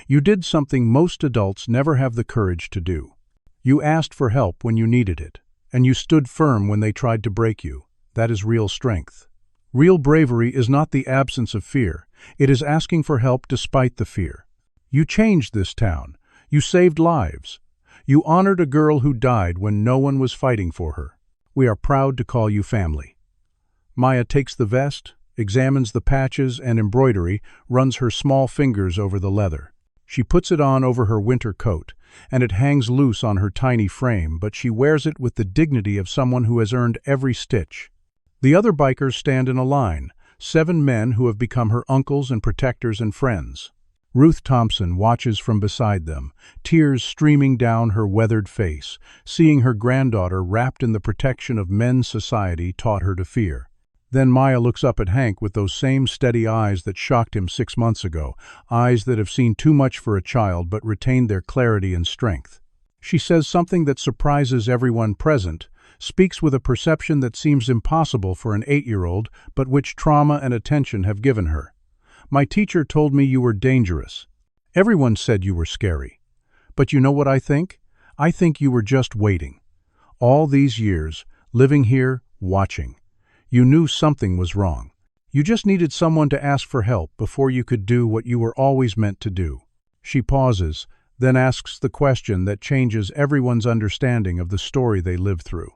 You did something most adults never have the courage to do. You asked for help when you needed it, and you stood firm when they tried to break you. That is real strength. Real bravery is not the absence of fear. It is asking for help despite the fear. You changed this town. You saved lives. You honored a girl who died when no one was fighting for her. We are proud to call you family. Maya takes the vest, examines the patches and embroidery, runs her small fingers over the leather. She puts it on over her winter coat, and it hangs loose on her tiny frame, but she wears it with the dignity of someone who has earned every stitch. The other bikers stand in a line, 7 men who have become her uncles and protectors and friends. Ruth Thompson watches from beside them, tears streaming down her weathered face, seeing her granddaughter wrapped in the protection of men's society taught her to fear. Then Maya looks up at Hank with those same steady eyes that shocked him 6 months ago, eyes that have seen too much for a child but retained their clarity and strength. She says something that surprises everyone present, speaks with a perception that seems impossible for an 8-year-old, but which trauma and attention have given her. My teacher told me you were dangerous. Everyone said you were scary. But you know what I think? I think you were just waiting. All these years, living here, watching. You knew something was wrong. You just needed someone to ask for help before you could do what you were always meant to do. She pauses, then asks the question that changes everyone's understanding of the story they lived through.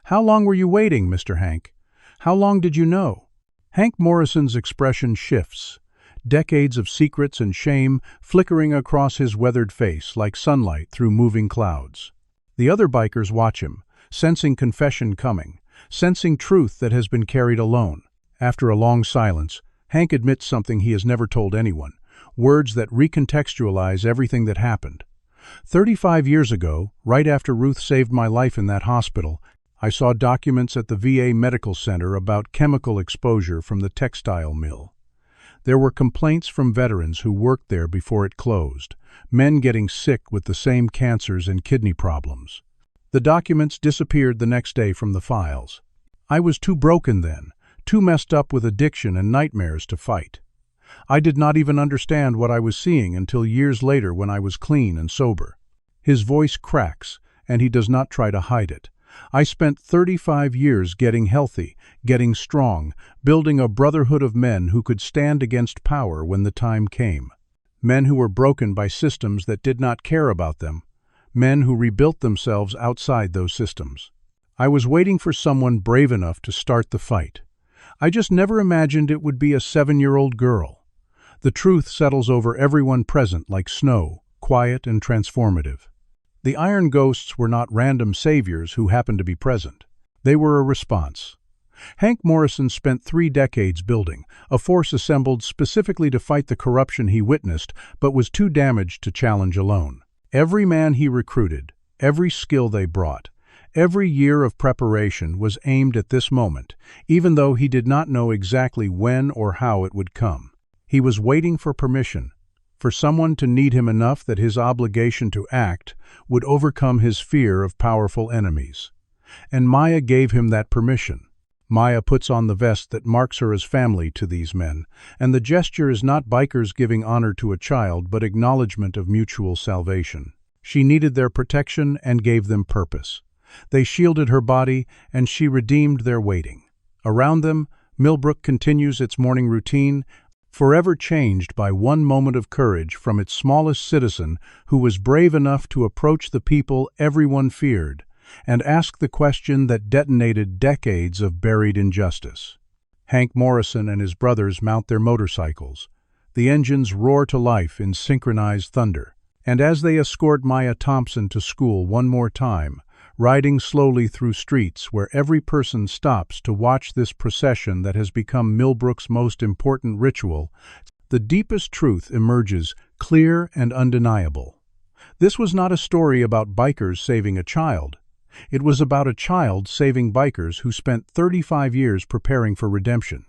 How long were you waiting, Mr. Hank? How long did you know? Hank Morrison's expression shifts, decades of secrets and shame flickering across his weathered face like sunlight through moving clouds. The other bikers watch him, sensing confession coming, sensing truth that has been carried alone. After a long silence, Hank admits something he has never told anyone, words that recontextualize everything that happened. 35 years ago, right after Ruth saved my life in that hospital, I saw documents at the VA Medical Center about chemical exposure from the textile mill. There were complaints from veterans who worked there before it closed, men getting sick with the same cancers and kidney problems. The documents disappeared the next day from the files. I was too broken then, too messed up with addiction and nightmares to fight. I did not even understand what I was seeing until years later when I was clean and sober. His voice cracks, and he does not try to hide it. I spent 35 years getting healthy, getting strong, building a brotherhood of men who could stand against power when the time came. Men who were broken by systems that did not care about them. Men who rebuilt themselves outside those systems. I was waiting for someone brave enough to start the fight. I just never imagined it would be a 7-year-old girl. The truth settles over everyone present like snow, quiet and transformative. The Iron Ghosts were not random saviors who happened to be present. They were a response. Hank Morrison spent 3 decades building, a force assembled specifically to fight the corruption he witnessed, but was too damaged to challenge alone. Every man he recruited, every skill they brought, Every year of preparation was aimed at this moment, even though he did not know exactly when or how it would come. He was waiting for permission, for someone to need him enough that his obligation to act would overcome his fear of powerful enemies. And Maya gave him that permission. Maya puts on the vest that marks her as family to these men, and the gesture is not bikers giving honor to a child but acknowledgement of mutual salvation. She needed their protection and gave them purpose. They shielded her body, and she redeemed their waiting. Around them, Millbrook continues its morning routine, forever changed by one moment of courage from its smallest citizen who was brave enough to approach the people everyone feared and ask the question that detonated decades of buried injustice. Hank Morrison and his brothers mount their motorcycles. The engines roar to life in synchronized thunder. And as they escort Maya Thompson to school one more time, riding slowly through streets where every person stops to watch this procession that has become Millbrook's most important ritual, the deepest truth emerges, clear and undeniable. This was not a story about bikers saving a child. It was about a child saving bikers who spent 35 years preparing for redemption.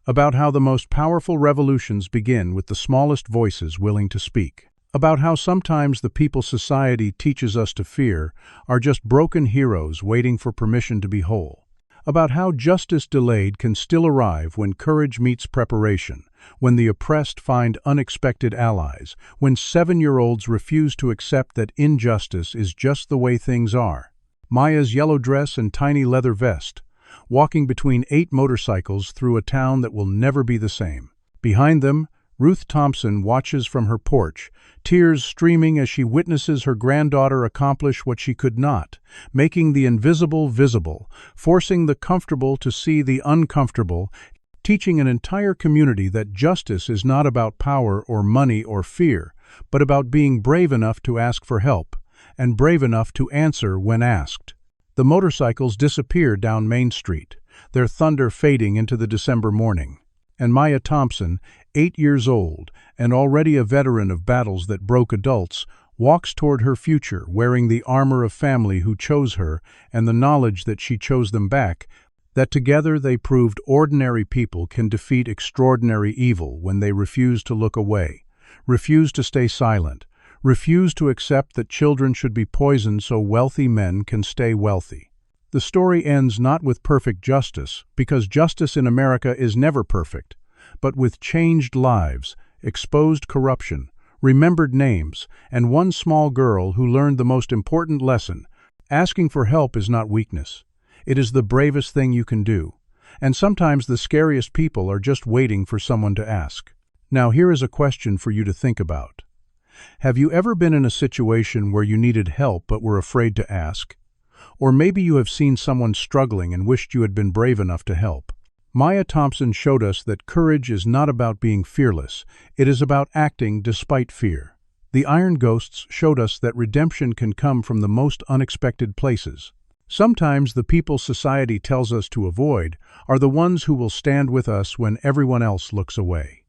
About how the most powerful revolutions begin with the smallest voices willing to speak. About how sometimes the people society teaches us to fear are just broken heroes waiting for permission to be whole. About how justice delayed can still arrive when courage meets preparation, when the oppressed find unexpected allies, when 7-year-olds refuse to accept that injustice is just the way things are. Maya's yellow dress and tiny leather vest, walking between 8 motorcycles through a town that will never be the same. Behind them, Ruth Thompson watches from her porch, tears streaming as she witnesses her granddaughter accomplish what she could not, making the invisible visible, forcing the comfortable to see the uncomfortable, teaching an entire community that justice is not about power or money or fear, but about being brave enough to ask for help, and brave enough to answer when asked. The motorcycles disappear down Main Street, their thunder fading into the December morning. And Maya Thompson, 8 years old and already a veteran of battles that broke adults, walks toward her future wearing the armor of family who chose her and the knowledge that she chose them back, that together they proved ordinary people can defeat extraordinary evil when they refuse to look away, refuse to stay silent, refuse to accept that children should be poisoned so wealthy men can stay wealthy. The story ends not with perfect justice, because justice in America is never perfect, but with changed lives, exposed corruption, remembered names, and one small girl who learned the most important lesson. Asking for help is not weakness. It is the bravest thing you can do. And sometimes the scariest people are just waiting for someone to ask. Now here is a question for you to think about. Have you ever been in a situation where you needed help but were afraid to ask? Or maybe you have seen someone struggling and wished you had been brave enough to help. Maya Thompson showed us that courage is not about being fearless, it is about acting despite fear. The Iron Ghosts showed us that redemption can come from the most unexpected places. Sometimes the people society tells us to avoid are the ones who will stand with us when everyone else looks away.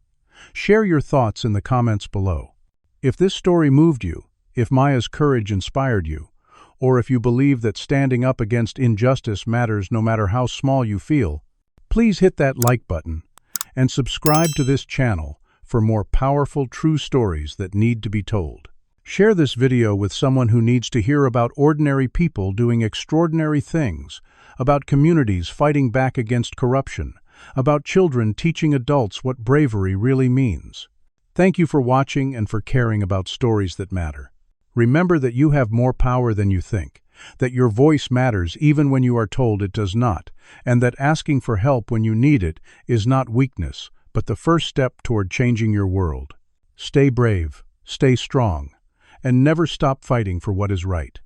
Share your thoughts in the comments below. If this story moved you, if Maya's courage inspired you, or if you believe that standing up against injustice matters no matter how small you feel, please hit that like button and subscribe to this channel for more powerful true stories that need to be told. Share this video with someone who needs to hear about ordinary people doing extraordinary things, about communities fighting back against corruption, about children teaching adults what bravery really means. Thank you for watching and for caring about stories that matter. Remember that you have more power than you think, that your voice matters even when you are told it does not, and that asking for help when you need it is not weakness, but the first step toward changing your world. Stay brave, stay strong, and never stop fighting for what is right.